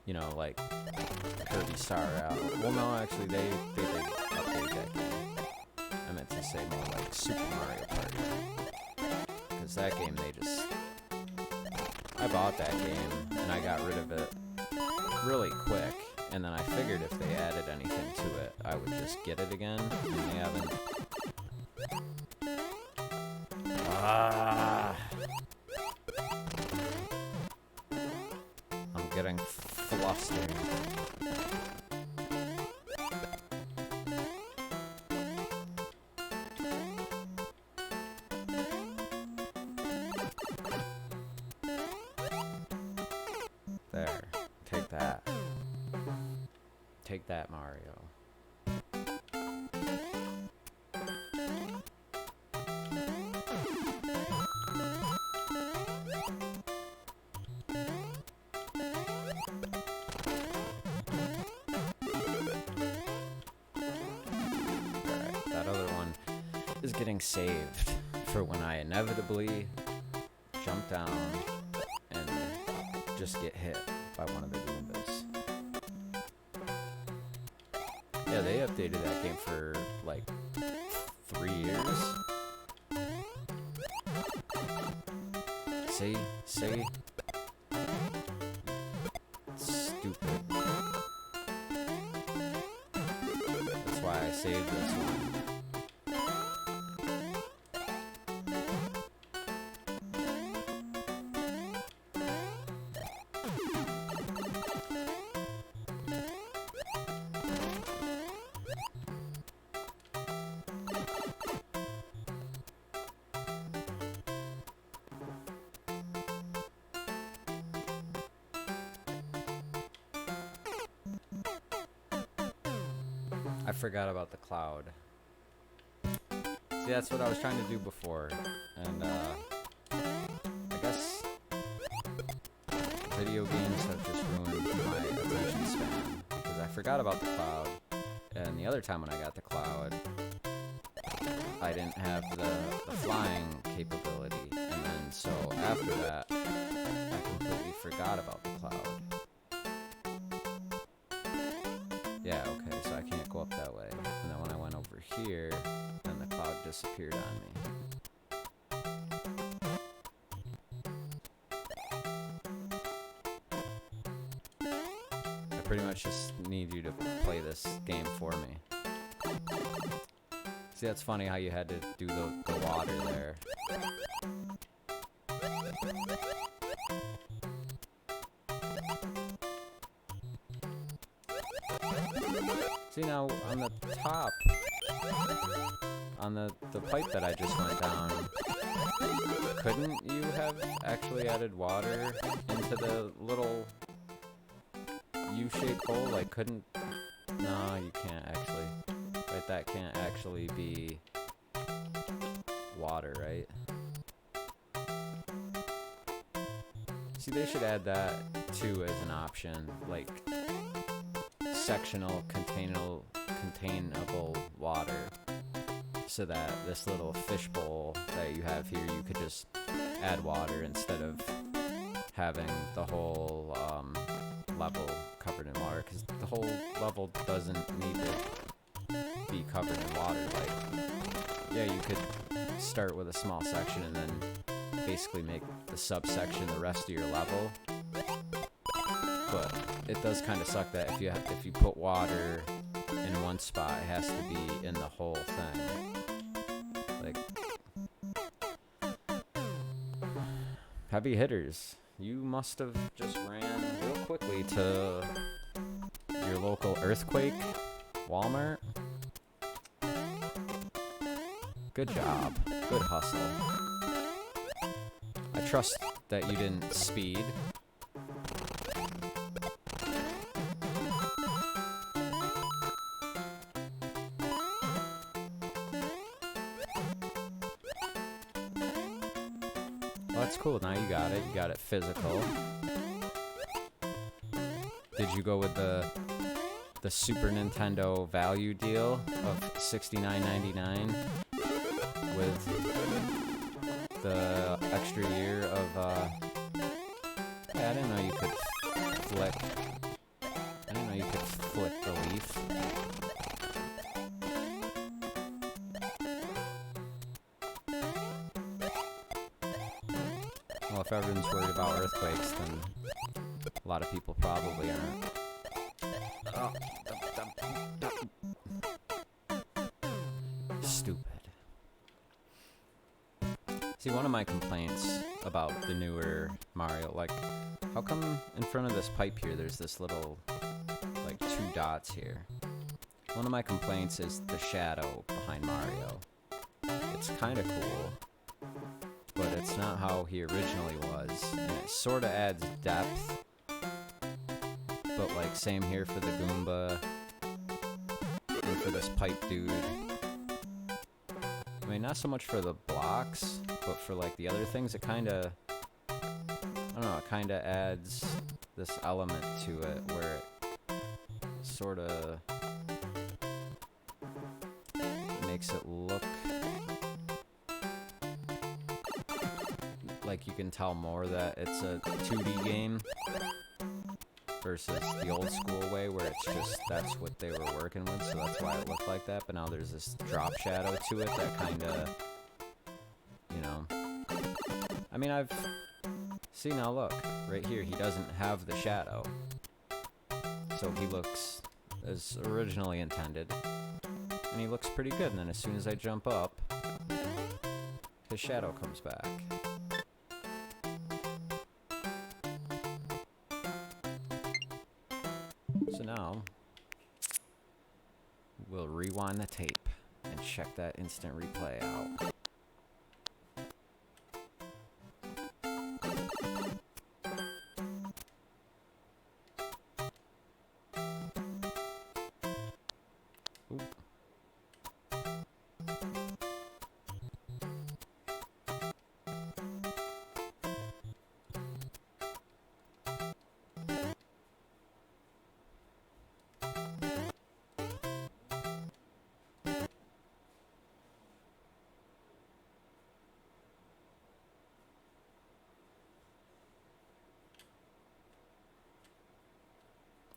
you know, like Kirby Star Out. Well, no, actually they did update that game. I meant to say more like Super Mario Party, because that game I bought that game and I got rid of it really quick, and then I figured if they added anything to it I would just get it again, and they haven't. I'm getting flustered. There. Take that. Take that, Mario. is getting saved for when I inevitably jump down and just get hit by one of the Goombas. Yeah, they updated that game for like 3 years. See? Stupid. That's why I saved this one. I forgot about the cloud. See, that's what I was trying to do before, and I guess video games have just ruined my attention span, because I forgot about the cloud, and the other time when I got the cloud, I didn't have the flying capability, and then so after that, I completely forgot about the cloud. Yeah, okay, so I can't go up that way. And then when I went over here, then the cloud disappeared on me. I pretty much just need you to play this game for me. See, that's funny how you had to do the water there. See, now on the top, on the pipe that I just went down, couldn't you have actually added water into the little U-shaped bowl? Like, couldn't... No, you can't actually. Right, that can't actually be water, right? See, they should add that too as an option, like sectional containable water, so that this little fish bowl that you have here, you could just add water instead of having the whole level covered in water, because the whole level doesn't need to be covered in water. Like, yeah, you could start with a small section and then basically make the subsection the rest of your level, but it does kind of suck that if you put water in one spot, it has to be in the whole thing. Like, heavy hitters, you must have just ran real quickly to your local earthquake Walmart. Good job. Good hustle. I trust that you didn't speed. Well, that's cool. Now you got it. You got it physical. Did you go with the Super Nintendo value deal of $69.99 with the extra year of yeah, I didn't know you could flick. I didn't know you could flick the leaf. Well, if everyone's worried about earthquakes, then a lot of people probably aren't. Oh, stupid. See, one of my complaints about the newer Mario, like, how come in front of this pipe here there's this little, like, 2 dots here? One of my complaints is the shadow behind Mario. It's kind of cool, but it's not how he originally was, and it sort of adds depth. But, like, same here for the Goomba and for this pipe dude. I mean, not so much for the blocks, but for, like, the other things, it kind of, I don't know, it kind of adds this element to it where it sort of makes it look like you can tell more that it's a 2D game versus the old school way where it's just that's what they were working with, so that's why it looked like that. But now there's this drop shadow to it that kind of, you know, I mean, see, now look right here, he doesn't have the shadow, so he looks as originally intended, and he looks pretty good. And then as soon as I jump up, his shadow comes back. So now, we'll rewind the tape and check that instant replay out. Ooh.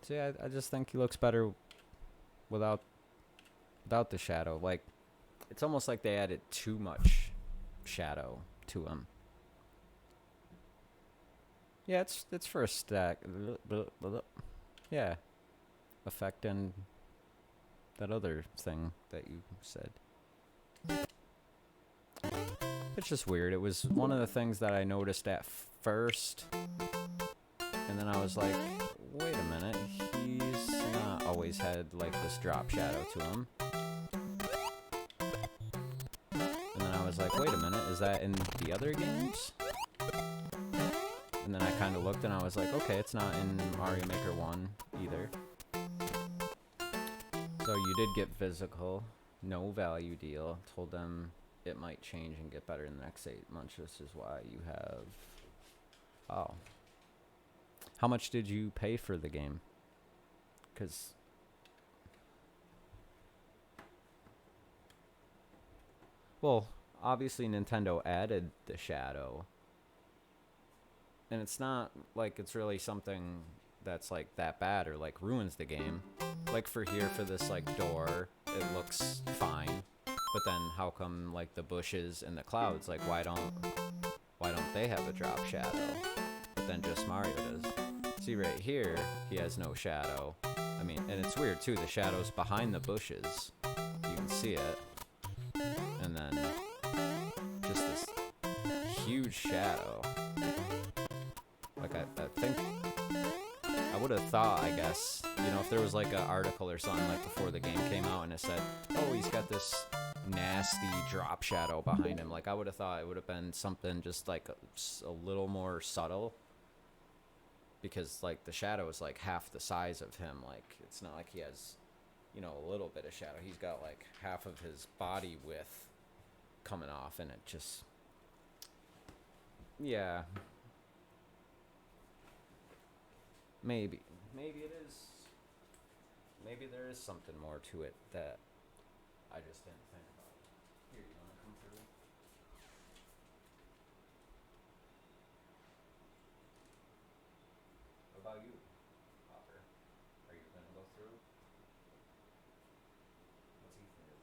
See, I just think he looks better without the shadow. Like, it's almost like they added too much shadow to him. Yeah, it's for a stack. Yeah, effect and that other thing that you said. It's just weird. It was one of the things that I noticed at first, and then I was like, wait a minute, he's not always had like this drop shadow to him. And then I was like, wait a minute, is that in the other games? And then I kind of looked and I was like, okay, it's not in Mario Maker 1 either. So you did get physical, no value deal. Told them it might change and get better in the next 8 months. This is why you have... Oh. How much did you pay for the game? Because... Well, obviously Nintendo added the shadow. And it's not like it's really something that's like that bad or like ruins the game. Like for here, for this like door, it looks fine. But then how come like the bushes and the clouds, like why don't they have a drop shadow? But then just Mario does. See right here, he has no shadow. I mean, and it's weird too, the shadow's behind the bushes. You can see it. And then just this huge shadow. Like I think I would have thought, I guess, you know, if there was like an article or something like before the game came out and it said, oh, he's got this nasty drop shadow behind him, like I would have thought it would have been something just like a little more subtle, because like the shadow is like half the size of him. Like it's not like he has, you know, a little bit of shadow. He's got like half of his body width coming off, and it just, yeah. Maybe it is. Maybe there is something more to it that I just didn't think about. Here, you wanna come through? What about you, Hopper? Are you gonna go through? What's Ethan do?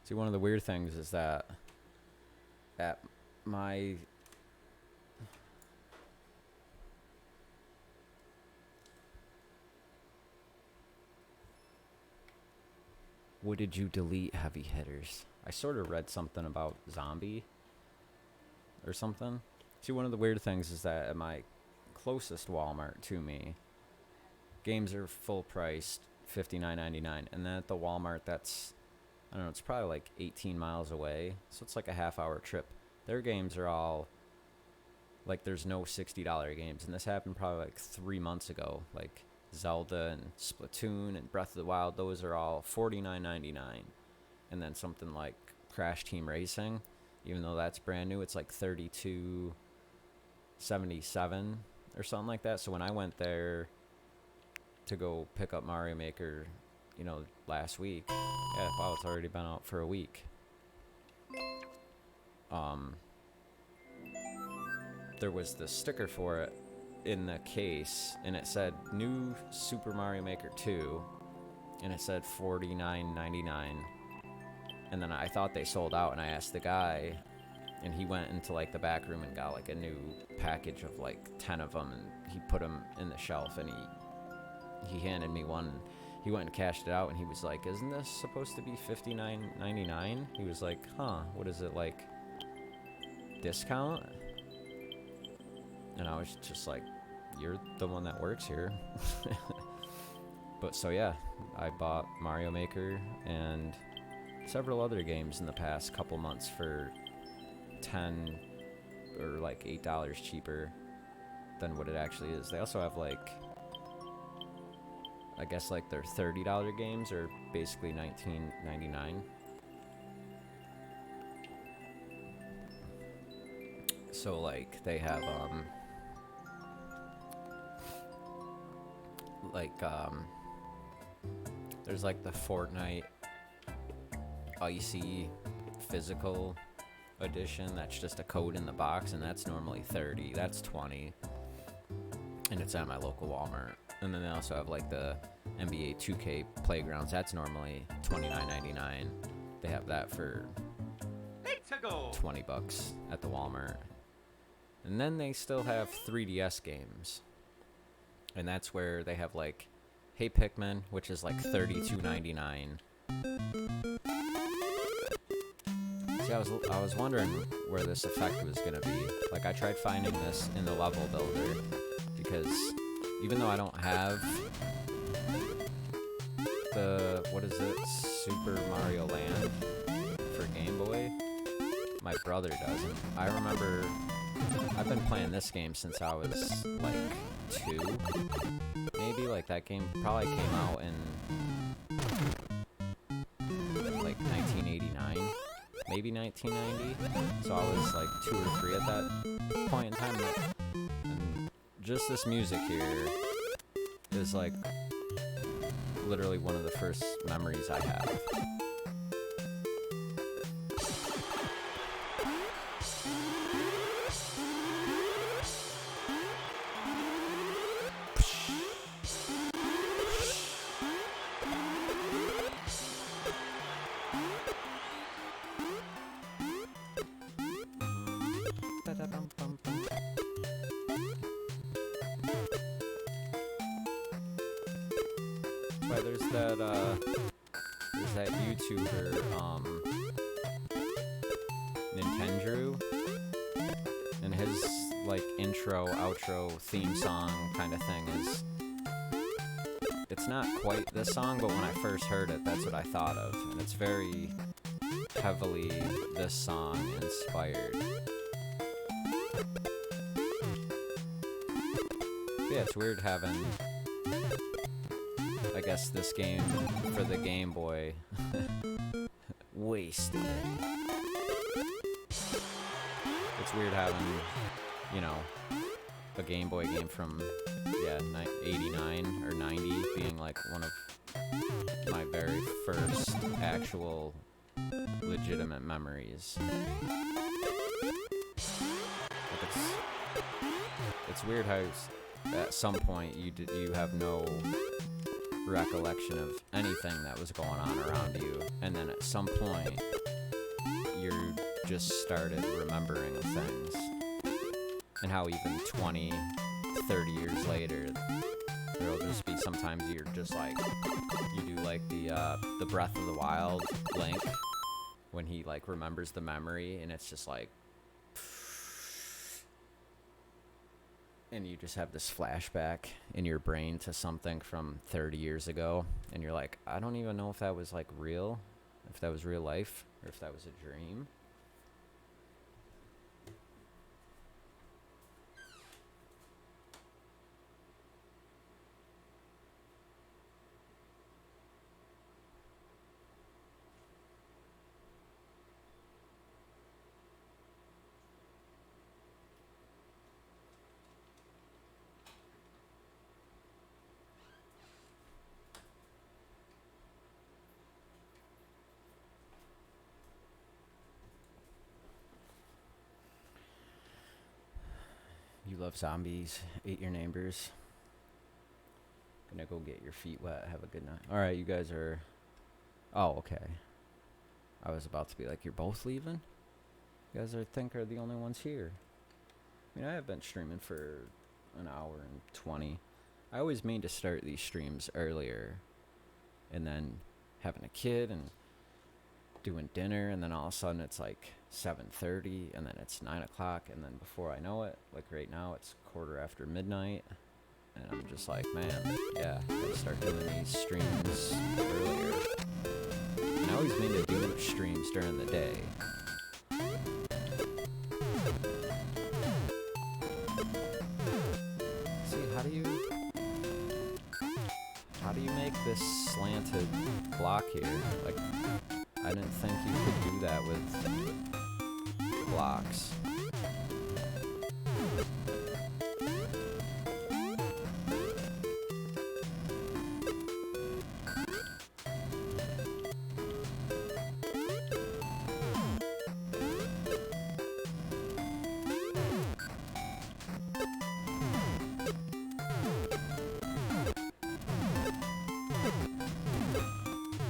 See, one of the weird things is that at my... What did you delete, heavy hitters? I sort of read something about zombie or something. See, one of the weird things is that at my closest Walmart to me, games are full priced, $59.99, and then at the Walmart that's, I don't know, it's probably like 18 miles away, so it's like a half-hour trip. Their games are all, like, there's no $60 games, and this happened probably like 3 months ago. Like Zelda and Splatoon and Breath of the Wild, those are all $49.99. And then something like Crash Team Racing, even though that's brand new, it's like $32.77 or something like that. So when I went there to go pick up Mario Maker, you know, last week, yeah, wow, it's already been out for a week. There was the sticker for it in the case, and it said New Super Mario Maker 2, and it said $49.99. And then I thought they sold out, and I asked the guy, and he went into like the back room and got like a new package of like 10 of them, and he put them in the shelf, and he handed me one. He went and cashed it out, and he was like, "Isn't this supposed to be $59.99?" He was like, "Huh? What is it, like discount?" And I was just like, "You're the one that works here." But so yeah, I bought Mario Maker and several other games in the past couple months for $10 or like $8 cheaper than what it actually is. They also have like, I guess like their $30 games are basically $19.99. So like they have there's like the Fortnite Icy physical edition that's just a code in the box, and that's normally $30. That's $20, and it's at my local Walmart. And then they also have like the NBA 2K Playgrounds. That's normally $29.99. They have that for $20 at the Walmart. And then they still have 3DS games, and that's where they have like Hey Pikmin, which is like $32.99. See, I was wondering where this effect was gonna be. Like, I tried finding this in the level builder, because even though I don't have the, what is it, Super Mario Land for Game Boy, my brother doesn't. I remember I've been playing this game since I was like 2, maybe. Like, that game probably came out in like 1989, maybe 1990. So I was like 2 or 3 at that point in time. And just this music here is like literally one of the first memories I have. Why there's that YouTuber, Nintendrew, and his like intro, outro, theme song kind of thing is, it's not quite this song, but when I first heard it, that's what I thought of, and it's very heavily this song inspired. Yeah, it's weird having, I guess, this game for the Game Boy wasted. It's weird having, you know, a Game Boy game from, yeah, 89 or 90 being like one of my very first actual legitimate memories. Like, it's weird how at some point you have no recollection of anything that was going on around you, and then at some point you just started remembering things, and how even 20, 30 years later there'll just be sometimes you're just like, you do like the Breath of the Wild Link when he like remembers the memory, and it's just like, and you just have this flashback in your brain to something from 30 years ago, and you're like, I don't even know if that was like real, if that was real life, or if that was a dream. love zombies. Ate your neighbors. Gonna go get your feet wet. Have a good night. All right, you guys are. Oh, okay. I was about to be like, you're both leaving? You guys are the only ones here. I mean, I have been streaming for an hour and 20. I always mean to start these streams earlier, and then having a kid and doing dinner, and then all of a sudden it's like 7:30, and then it's 9 o'clock, and then before I know it, like right now, it's 1/4 midnight, and I'm just like, man, yeah, gotta start doing these streams earlier. And I always mean to do streams during the day. See, how do you make this slanted block here? Like, I didn't think you could do that with blocks.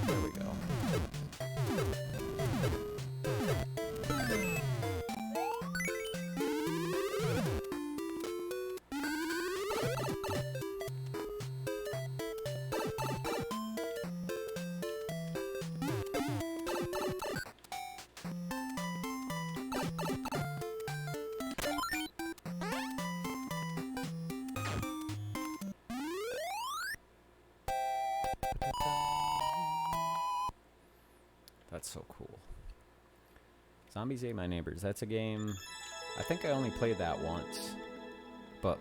There we go. That's so cool. Zombies Ate My Neighbors. That's a game. I think I only played that once, but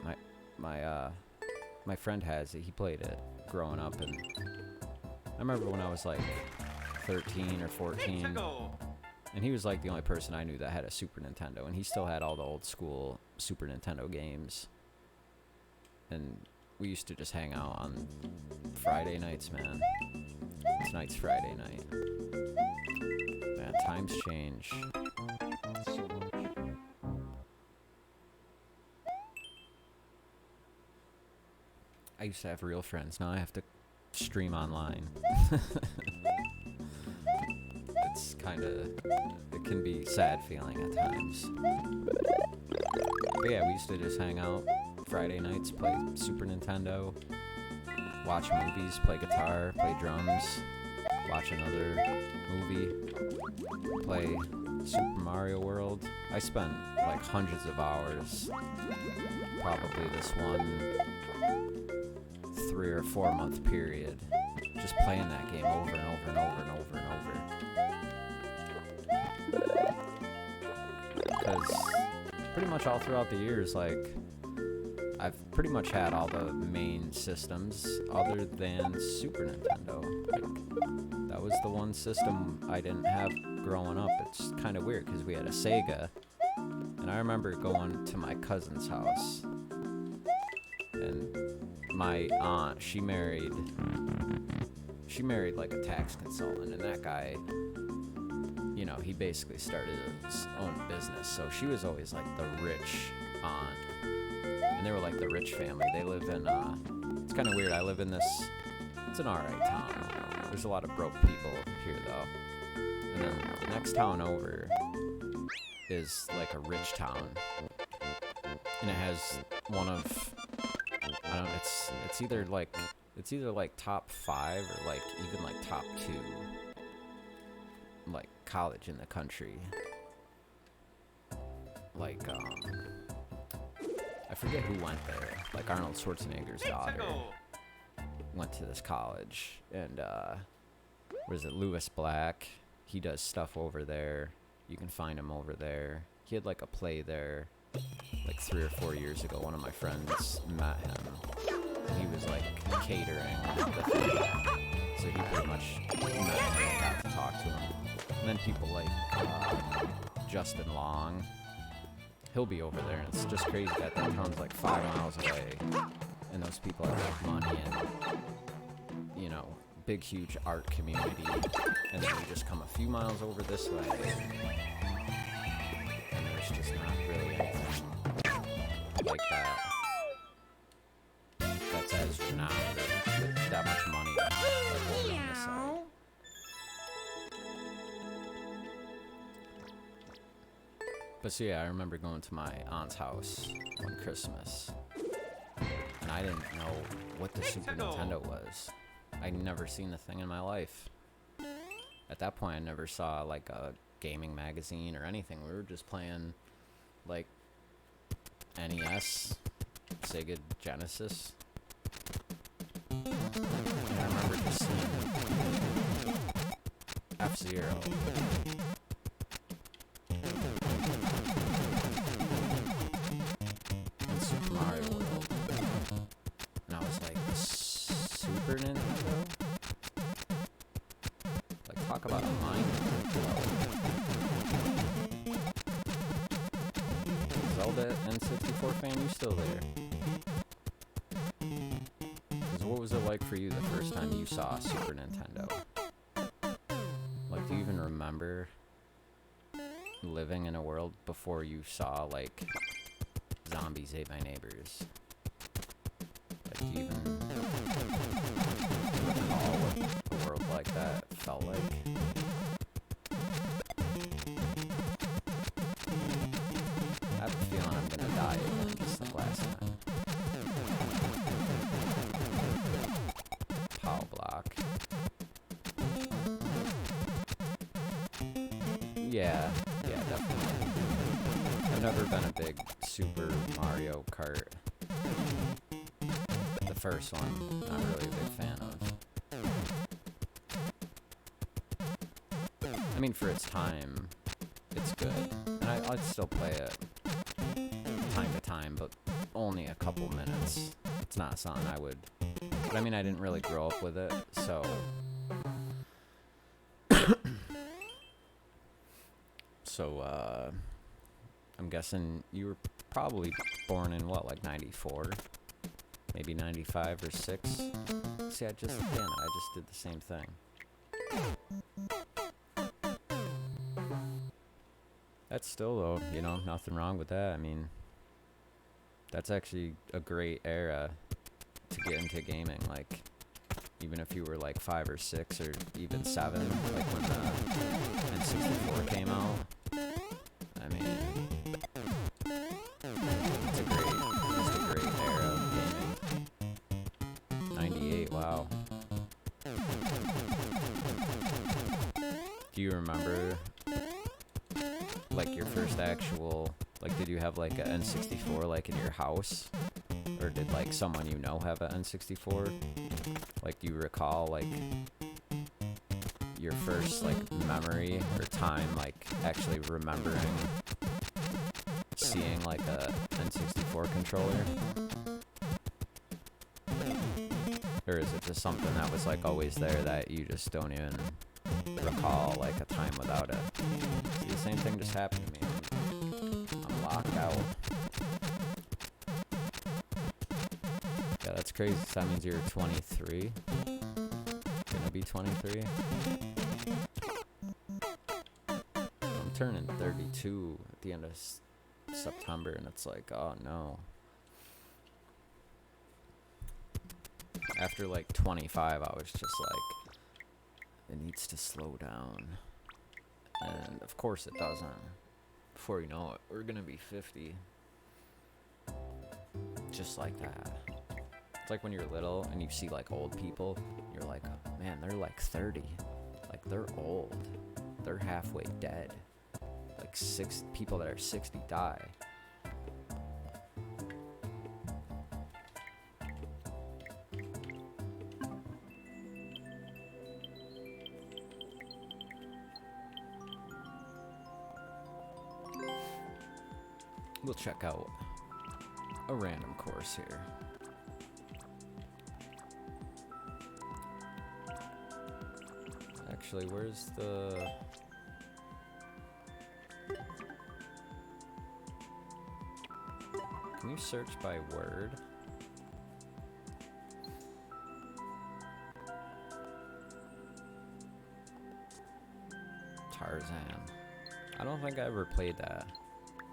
my friend has it. He played it growing up, and I remember when I was like 13 or 14, and he was like the only person I knew that had a Super Nintendo, and he still had all the old school Super Nintendo games. And we used to just hang out on Friday nights, man. Tonight's Friday night. Man, times change so much. I used to have real friends. Now I have to stream online. It's kind of, it can be sad feeling at times. But yeah, we used to just hang out Friday nights, play Super Nintendo, watch movies, play guitar, play drums, watch another movie, play Super Mario World. I spent like hundreds of hours, probably this one 3 or 4 month period, just playing that game over and over and over and over and over. Because pretty much all throughout the years, like, I've pretty much had all the main systems other than Super Nintendo. Like, that was the one system I didn't have growing up. It's kind of weird because we had a Sega, and I remember going to my cousin's house, and my aunt, she married like a tax consultant, and that guy, you know, he basically started his own business, so she was always like the rich aunt. And they were like the rich family. They live in, it's kind of weird. I live in this, it's an alright town. There's a lot of broke people here, though. And then the next town over is like a rich town. And it has one of, I don't know, it's either like top 5 or like even like top 2, like college in the country. Like, I forget who went there. Like Arnold Schwarzenegger's daughter went to this college, and what is it, Lewis Black? He does stuff over there. You can find him over there. He had like a play there, like 3 or 4 years ago. One of my friends met him. He was like catering the thing, so he pretty much met him and got to talk to him. And then people like Justin Long. He'll be over there, and it's just crazy that town's like 5 miles away, and those people have like money and, you know, big huge art community, and then you just come a few miles over this way, and there's just not really anything. like that. That's astronomical. With that much money like over on this side. But so yeah, I remember going to my aunt's house one Christmas, and I didn't know what the Super Nintendo was. I'd never seen the thing in my life. At that point, I never saw like a gaming magazine or anything. We were just playing like NES, Sega Genesis. And I remember just seeing F-Zero. And Super Mario World. And I was like, Super Nintendo? Like, talk about a mind blow. Zelda N64 fan, you still there? Because what was it like for you the first time you saw Super Nintendo? Like, do you even remember living in a world before you saw, like, Zombies Ate My Neighbors? Like, do you even recall what a world like that felt like? I have a feeling I'm gonna die again just like last time. Pow block. Yeah, definitely. I've never been a big Super Mario Kart. The first one, not really a big fan of. I mean, for its time, it's good. And I'd still play it time to time, but only a couple minutes. It's not something I would... But I mean, I didn't really grow up with it, so... So, I'm guessing you were probably born in what, like 94? Maybe 95 or 6? See, damn it, I just did the same thing. That's still, though, you know, nothing wrong with that. I mean, that's actually a great era to get into gaming. Like, even if you were like 5 or 6 or even 7, like when the N64 came out. I mean, it's a great era of gaming. 98, wow. Do you remember, like, your first actual, like, did you have, like, an N64, like, in your house? Or did, like, someone you know have an N64? Like, do you recall, like, your first, like, memory or time, like, actually remembering seeing, like, a N64 controller? Or is it just something that was, like, always there that you just don't even recall, like, a time without it? See, the same thing just happened to me. I'm locked out. Yeah, that's crazy. So that means you're 23. Gonna be 23. I'm turning 32 at the end of September, and it's like, oh no. After like 25, I was just like, it needs to slow down. And of course it doesn't. Before you know it, we're gonna be 50. Just like that. It's like when you're little and you see like old people, you're like, oh, man, they're like 30. Like, they're old. They're halfway dead. Like, people that are 60 die. We'll check out a random course here. Actually, where's the... Can you search by word? Tarzan. I don't think I ever played that.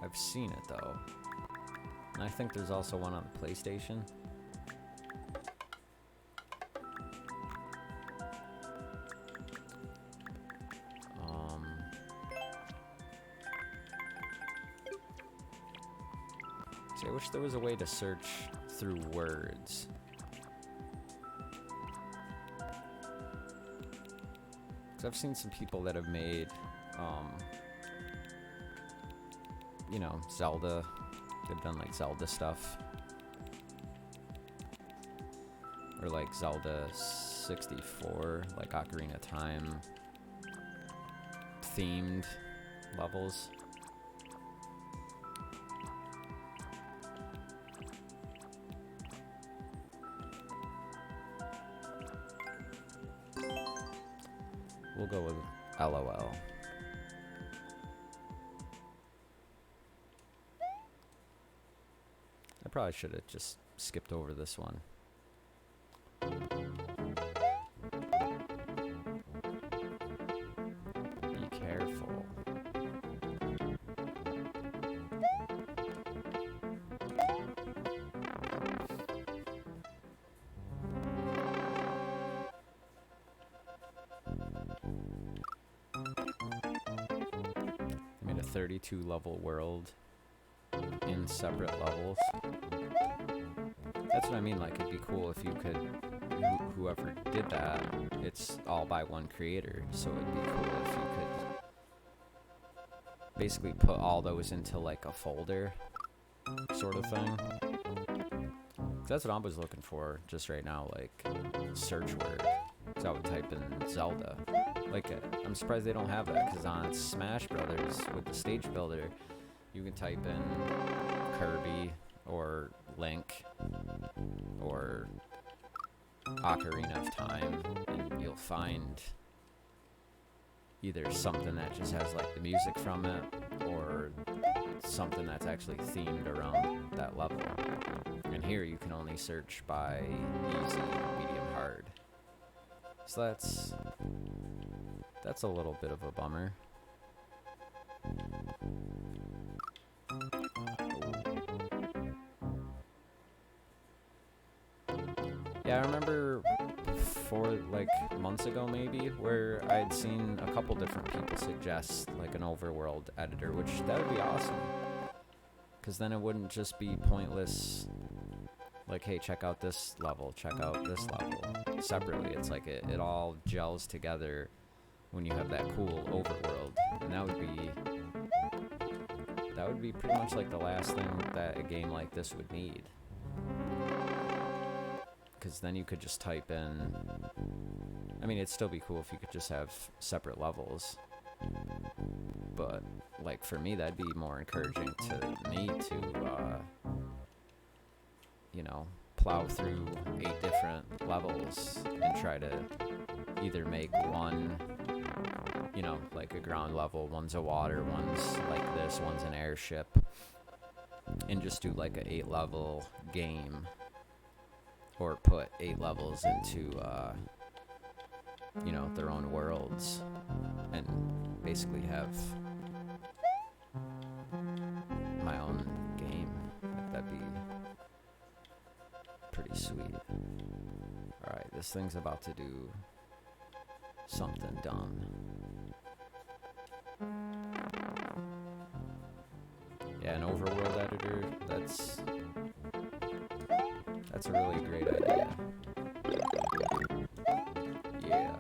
I've seen it though. And I think there's also one on the PlayStation. See, I wish there was a way to search through words. Because I've seen some people that have made, you know, Zelda. They've done like Zelda stuff. Or like Zelda 64, like Ocarina of Time themed levels. We'll go with LOL. I probably should have just skipped over this one. Be careful. They made a 32 level world in separate levels. That's what I mean, like, it'd be cool if you could, whoever did that, it's all by one creator, so it'd be cool if you could basically put all those into, like, a folder sort of thing. 'Cause that's what I was looking for just right now, like, search word. So I would type in Zelda. Like, I'm surprised they don't have that, because on Smash Brothers, with the stage builder, you can type in Kirby, or Link, or Ocarina of Time, and you'll find either something that just has like the music from it, or something that's actually themed around that level. And here you can only search by easy, medium, hard. So that's a little bit of a bummer. Yeah, I remember like months ago maybe, where I had seen a couple different people suggest like an overworld editor, which that would be awesome. Because then it wouldn't just be pointless, like, hey, check out this level, check out this level. Separately, it's like it all gels together when you have that cool overworld. And that would be pretty much like the last thing that a game like this would need. Because then you could just type in, I mean, it'd still be cool if you could just have separate levels, but like for me that'd be more encouraging to me to you know, plow through 8 different levels and try to either make one, you know, like a ground level, one's a water, one's like this, one's an airship, and just do like a 8 level game. Or put 8 levels into, you know, their own worlds, and basically have my own game. Like, that'd be pretty sweet. Alright, this thing's about to do something dumb. Yeah, an overworld editor, that's a really great idea. Yeah.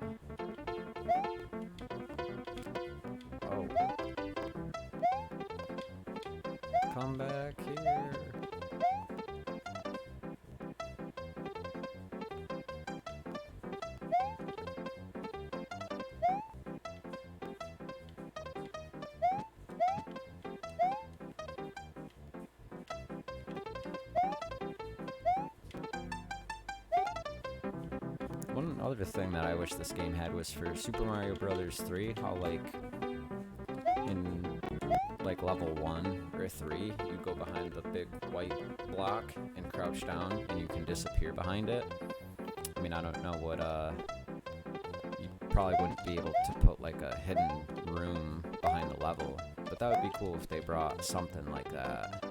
Oh. Come back here. One other thing that I wish this game had was for Super Mario Brothers 3, how like in like level 1 or 3, you go behind the big white block and crouch down and you can disappear behind it. I mean, I don't know what, you probably wouldn't be able to put like a hidden room behind the level, but that would be cool if they brought something like that.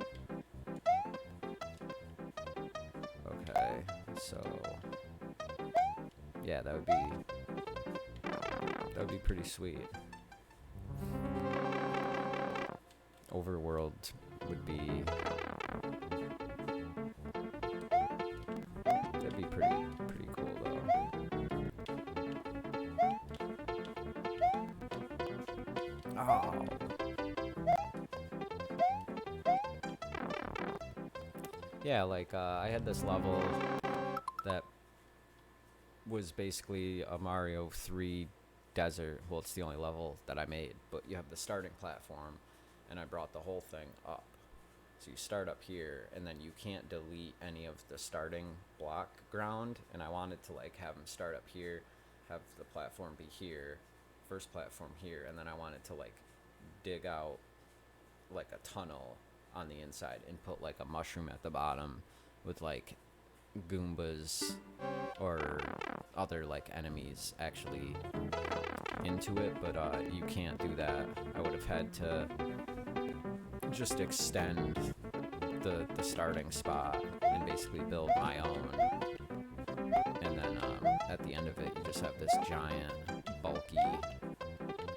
So yeah, that would be pretty sweet. Overworld would be, that'd be pretty cool though. Oh. Yeah, like I had this level that was basically a Mario 3 desert. Well, it's the only level that I made, but you have the starting platform, and I brought the whole thing up. So you start up here, and then you can't delete any of the starting block ground, and I wanted to like have them start up here, have the platform be here, first platform here, and then I wanted to like dig out like a tunnel on the inside and put like a mushroom at the bottom with like Goombas or other like enemies actually into it, but you can't do that. I would have had to just extend the starting spot and basically build my own, and then at the end of it you just have this giant bulky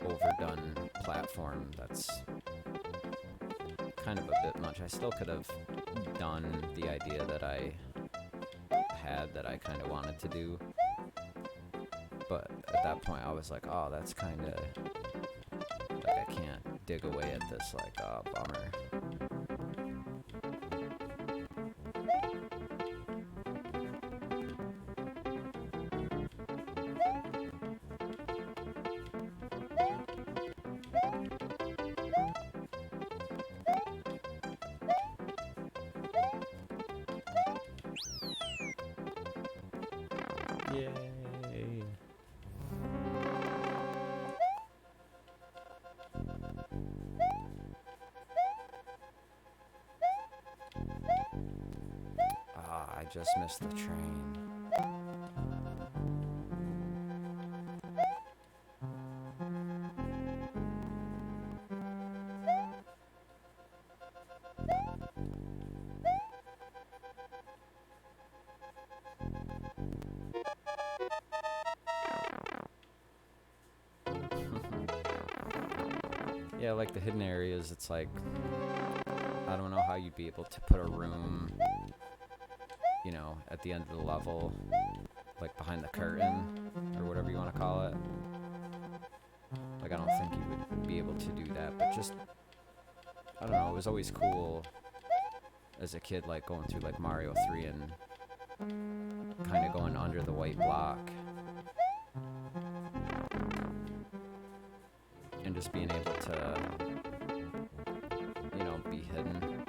overdone platform that's kind of a bit much. I still could have done the idea that I had that I kind of wanted to do, but at that point I was like, oh, that's kind of like I can't dig away at this, like, oh, bummer. Yay. Ah, I just missed the train. Yeah, like the hidden areas, it's like, I don't know how you'd be able to put a room, you know, at the end of the level, like behind the curtain, or whatever you want to call it. Like, I don't think you would be able to do that, but just, I don't know, it was always cool as a kid, like, going through, like, Mario 3 and kind of going under the white block. And just being able to, you know, be hidden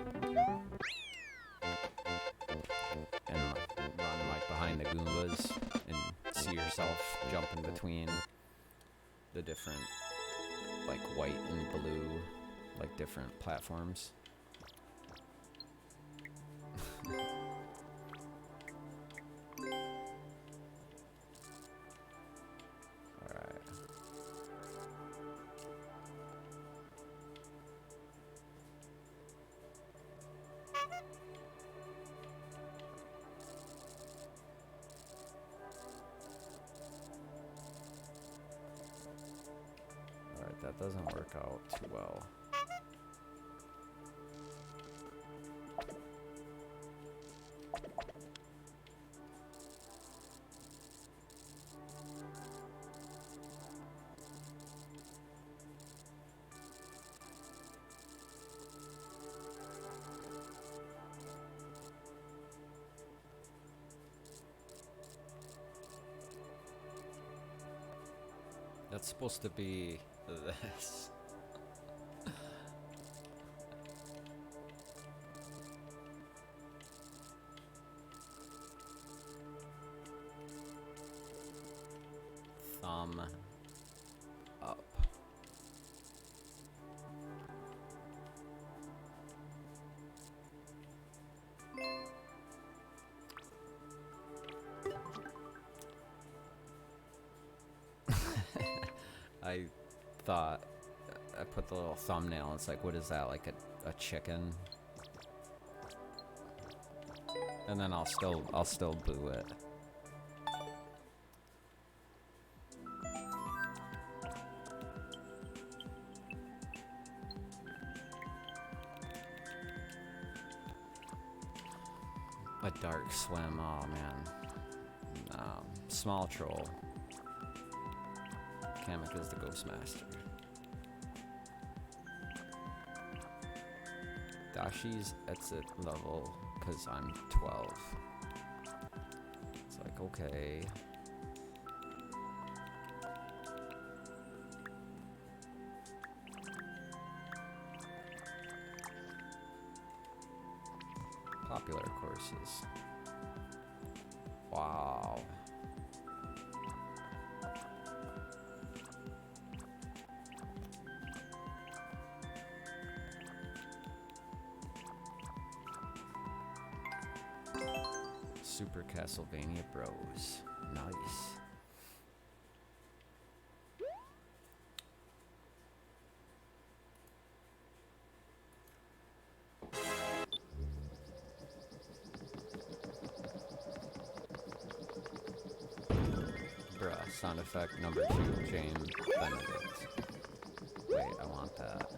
and run like behind the Goombas and see yourself jumping between the different like white and blue, like different platforms. That doesn't work out too well. That's supposed to be this. Thumb up. I thought I put the little thumbnail. It's like, what is that? Like a chicken? And then I'll still boo it. A dark swim, oh man. Small troll. Kamek is the ghost master. Dashi's exit level, cause I'm 12. It's like, okay. Popular courses. Wow. Super Castlevania Bros. Nice. Bruh, sound effect number 2, James Benedict. Wait, I want that.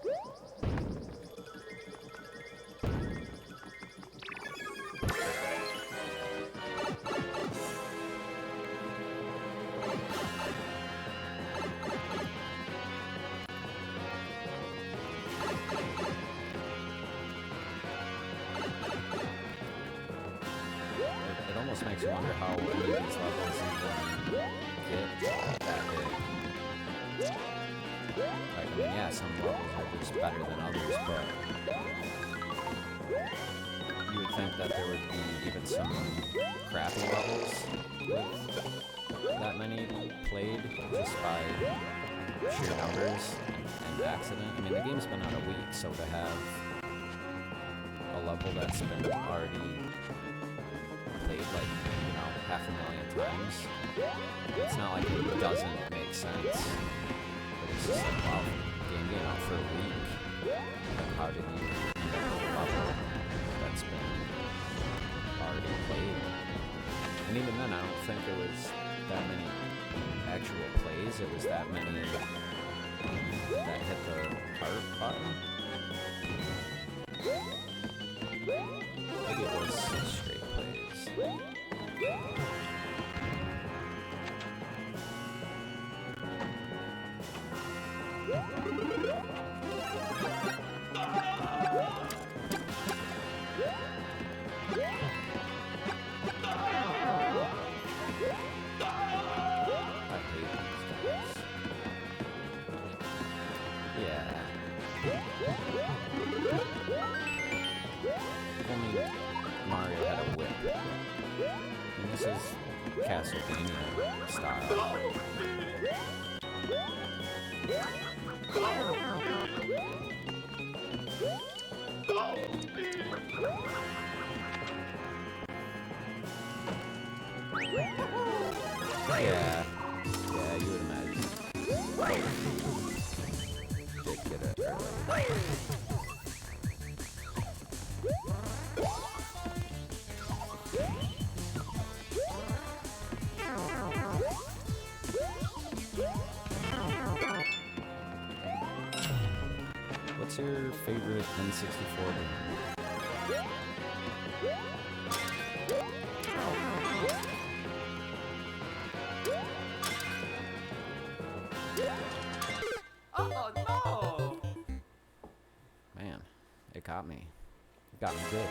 It almost makes you wonder how any of these levels even get that big. Like, I mean, yeah, some levels are just better than others, but you would think that there would be even some crappy levels with that many played just by sheer numbers and accident. I mean, the game's been out a week, so to have a level that's been already played like, you know, 500,000 times, it's not like it doesn't make sense. But it's just like, wow, game being out for a week, like, how did you end up with a level that's been already played? And even then, I don't think it was that many actual plays, it was that many that hit the heart button. Maybe it was straight plays. Mario had a whip. And this is Castlevania style. Yeah, you would imagine. Did get it early. What's your favorite N64 game? Oh no! Man, it got me. It got me good.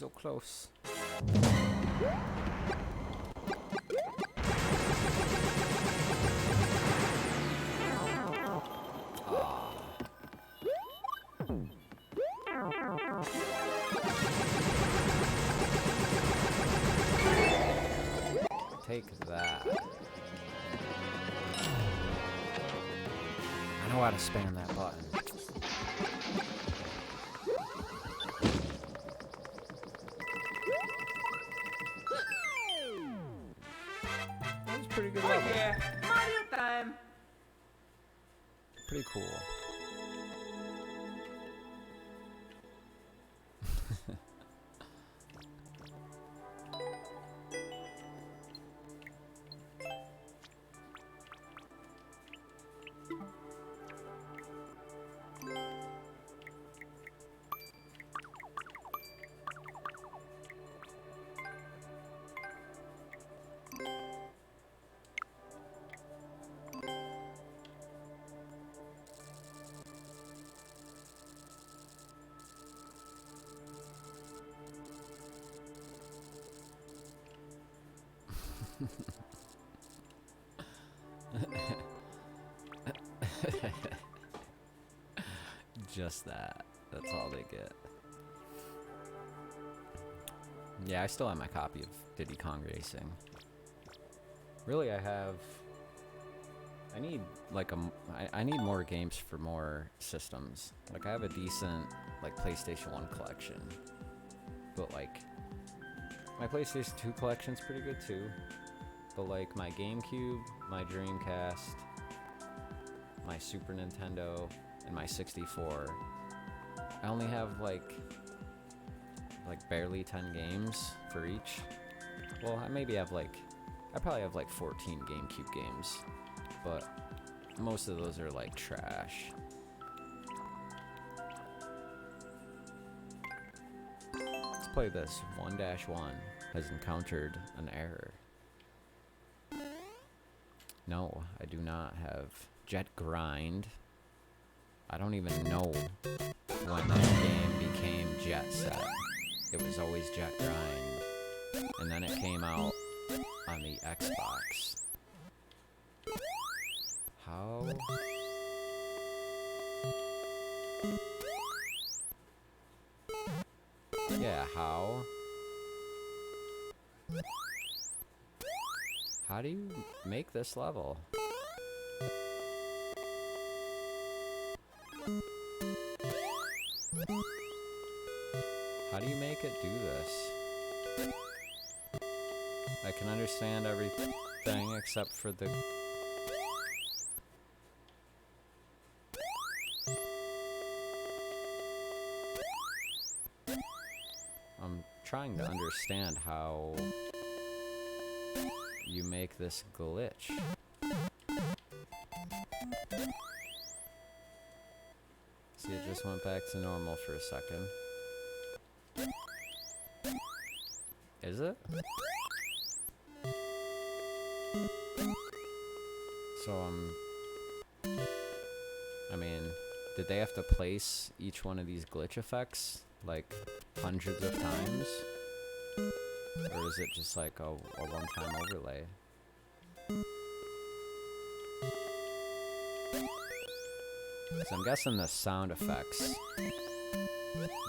so close. Take that. I know how to spam that button. That was a pretty good level. Yeah, Mario time. Pretty cool. Just that. That's all they get. Yeah, I still have my copy of Diddy Kong Racing. Really, I need like I need more games for more systems. Like I have a decent like PlayStation 1 collection, but like my PlayStation 2 collection's pretty good too. But like my GameCube, my Dreamcast, my Super Nintendo, and my 64, I only have like barely 10 games for each. Well, I probably have like 14 GameCube games, but most of those are like trash. Let's play this. 1-1 has encountered an error. No, I do not have Jet Grind. I don't even know when that game became Jet Set. It was always Jet Grind. And then it came out on the Xbox. How? Yeah, how? How do you make this level? How do you make it do this? I can understand everything except for the... I'm trying to understand how you make this glitch. See, it just went back to normal for a second. Is it? So, I mean, did they have to place each one of these glitch effects, like, hundreds of times? Or is it just like a one-time overlay? So I'm guessing the sound effects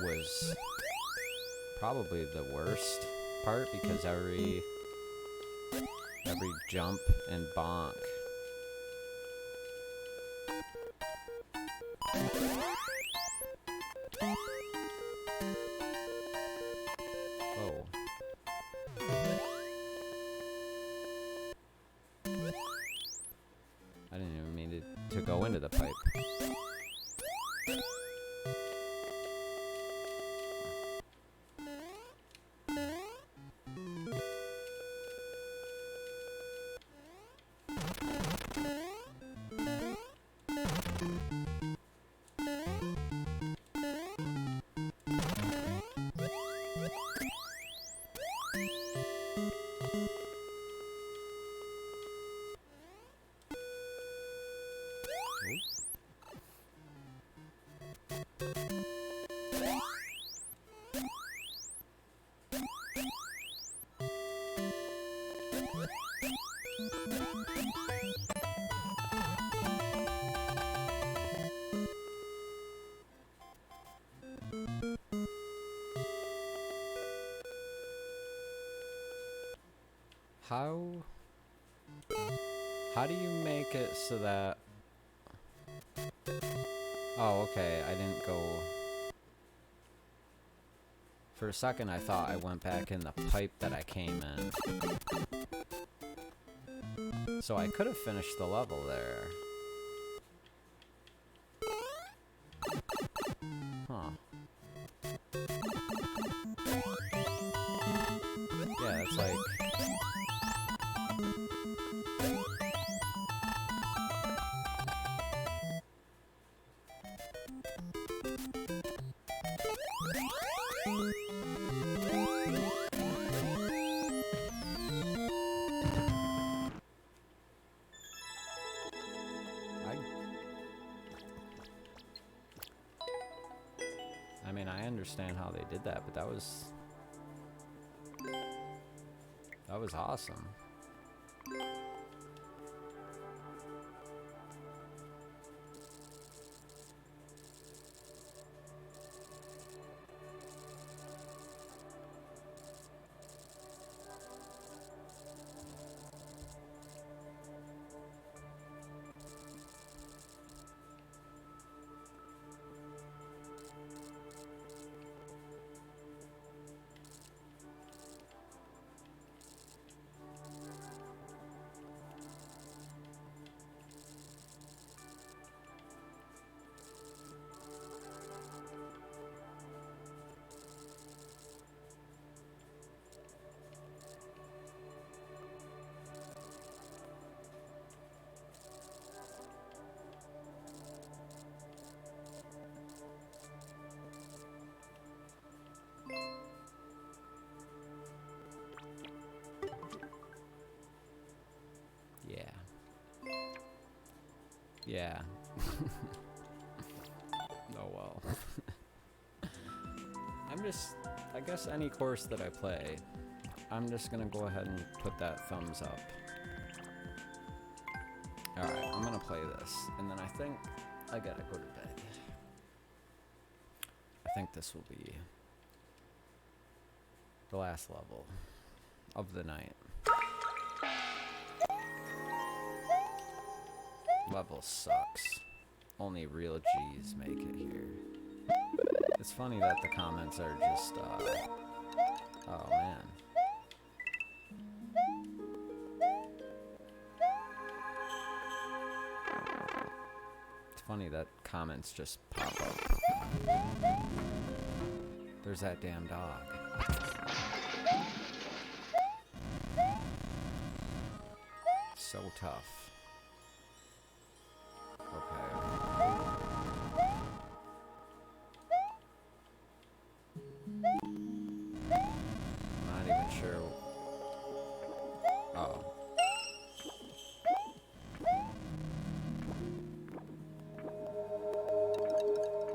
was probably the worst part, because every jump and bonk oh. I didn't even mean to go into the pipe. How do you make it so that... Oh, okay, I didn't go... For a second I thought I went back in the pipe that I came in. So I could have finished the level there. Huh. Yeah, it's like... I mean, I understand how they did that, but that was awesome. Yeah. Oh well. I guess any course that I play, I'm just gonna go ahead and put that thumbs up. Alright, I'm gonna play this, and then I think I gotta go to bed. I think this will be the last level of the night. Level sucks. Only real G's make it here. It's funny that the comments are just, oh man. It's funny that comments just pop up. There's that damn dog. So tough.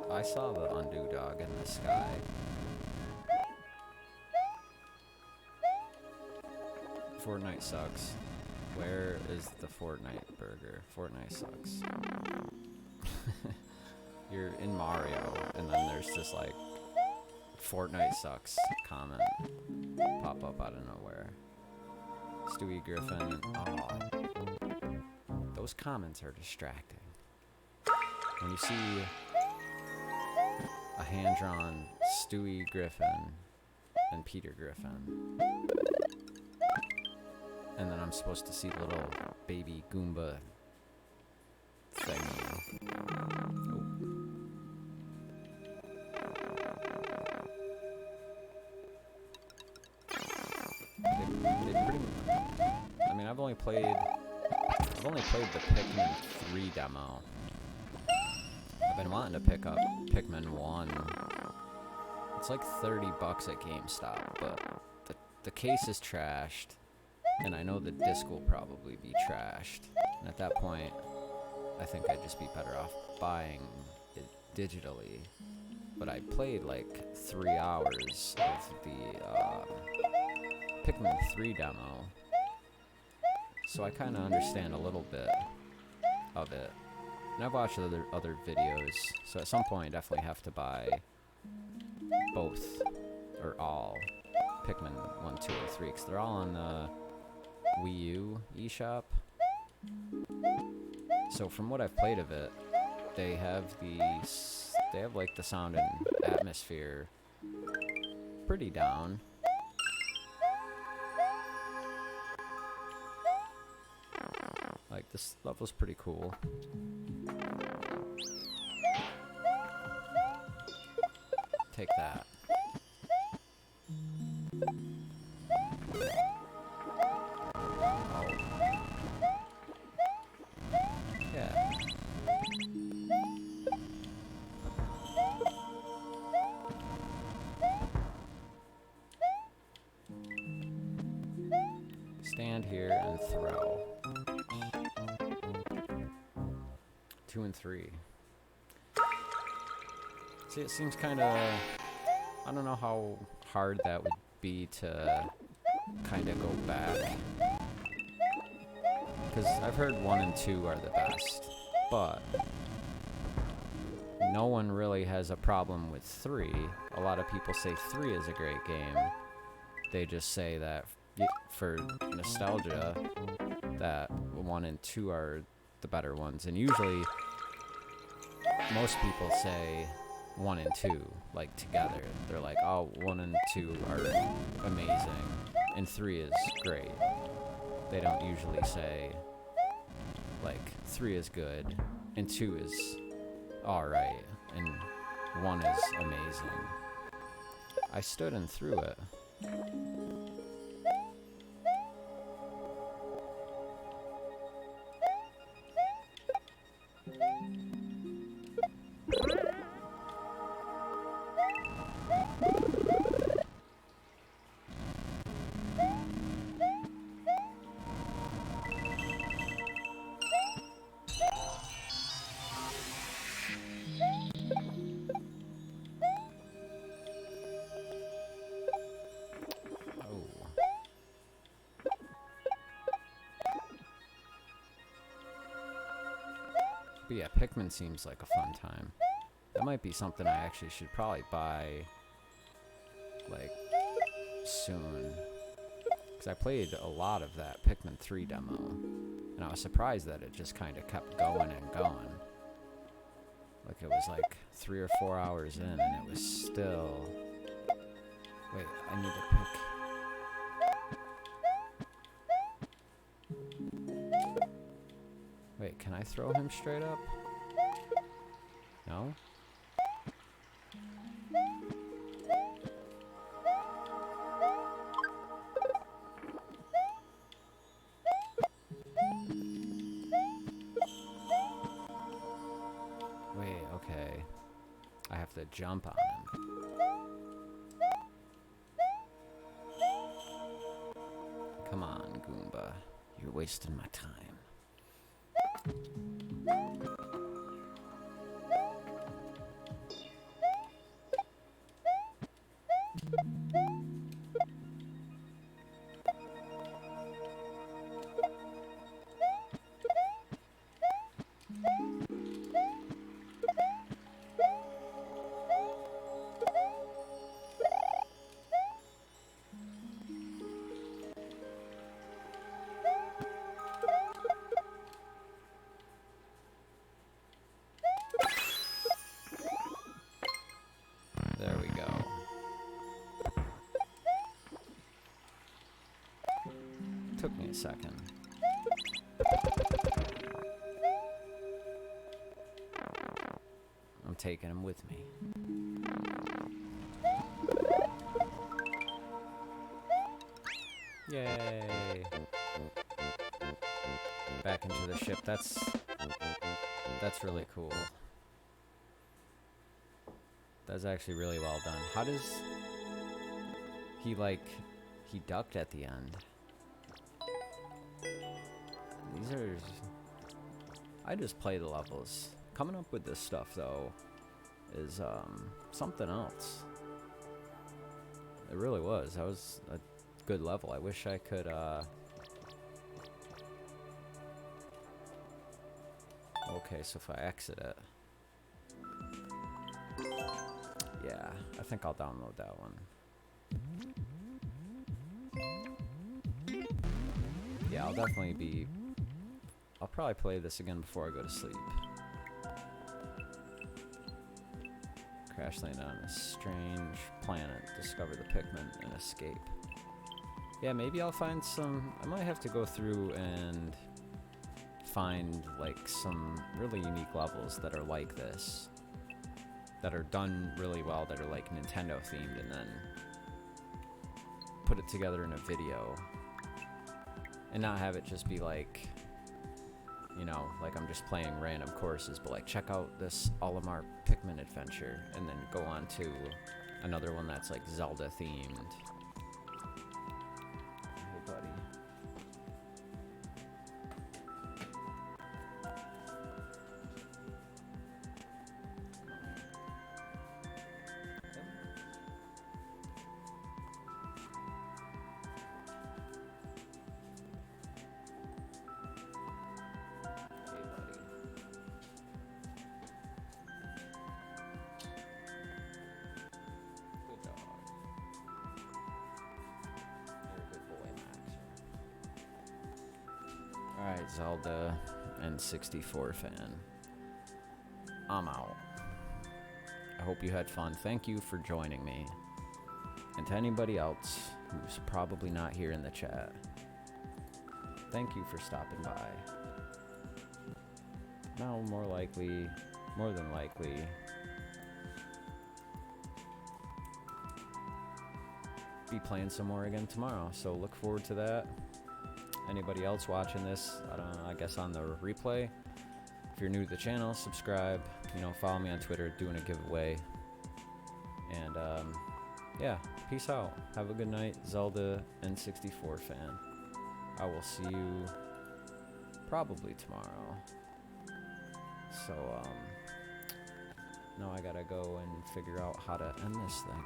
I saw the undo dog in the sky. Fortnite sucks. Where is the Fortnite burger? Fortnite sucks. You're in Mario, and then there's this like Fortnite sucks comment pop up out of nowhere. Stewie Griffin. Oh, those comments are distracting. When you see a hand-drawn Stewie Griffin and Peter Griffin, and then I'm supposed to see little baby Goomba thingy. I mean, I've only played the Pikmin 3 demo. I've been wanting to pick up Pikmin 1. It's like $30 at GameStop, but the case is trashed, and I know the disc will probably be trashed. And at that point, I think I'd just be better off buying it digitally. But I played like 3 hours of the Pikmin 3 demo, so I kind of understand a little bit of it. And I've watched other videos, so at some point I definitely have to buy both, or all, Pikmin 1, 2, or 3, because they're all on the Wii U eShop. So from what I've played of it, they have like the sound and atmosphere pretty down. Like, this level's pretty cool. Take that. Oh. Yeah. Stand here and throw. 2 and 3. See, it seems kind of... I don't know how hard that would be to kind of go back. Because I've heard 1 and 2 are the best. But no one really has a problem with 3. A lot of people say 3 is a great game. They just say that for nostalgia, that 1 and 2 are the better ones. And usually, most people say 1 and 2, like, together. They're like, oh, 1 and 2 are amazing, and 3 is great. They don't usually say, like, 3 is good, and 2 is alright, and 1 is amazing. I stood and threw it. But yeah, Pikmin seems like a fun time. That might be something I actually should probably buy, like, soon. Because I played a lot of that Pikmin 3 demo, and I was surprised that it just kind of kept going and going. Like, it was like 3 or 4 hours in, and it was still... Wait, I need to pick... Wait, can I throw him straight up? No? Wait, okay. I have to jump on him. Come on, Goomba. You're wasting my time. There we go. Took me a second. I'm taking him with me. Yay! Back into the ship. That's really cool. That's actually really well done. How does he, like, he ducked at the end? These are... I just play the levels. Coming up with this stuff, though, is something else. It really was. That was a good level. I wish I could, Okay, so if I exit it... Yeah, I think I'll download that one. yeah, I'll definitely be... I'll probably play this again before I go to sleep. Crash land on a strange planet, discover the Pikmin, and escape. Yeah, maybe I'll find some... I might have to go through and find, like, some really unique levels that are like this. That are done really well, that are, like, Nintendo themed, and then put it together in a video. And not have it just be, like, you know, like I'm just playing random courses, but, like, check out this Olimar Pikmin adventure, and then go on to another one that's, like, Zelda themed. Hey, buddy. Alright, Zelda N64 fan. I'm out. I hope you had fun. Thank you for joining me. And to anybody else who's probably not here in the chat, thank you for stopping by. Now, more than likely, be playing some more again tomorrow, so look forward to that. Anybody else watching this, I don't know, I guess on the replay, if you're new to the channel, subscribe, you know, follow me on Twitter, doing a giveaway, and yeah, peace out, have a good night, Zelda N64 fan. I will see you probably tomorrow. So now I gotta go and figure out how to end this thing.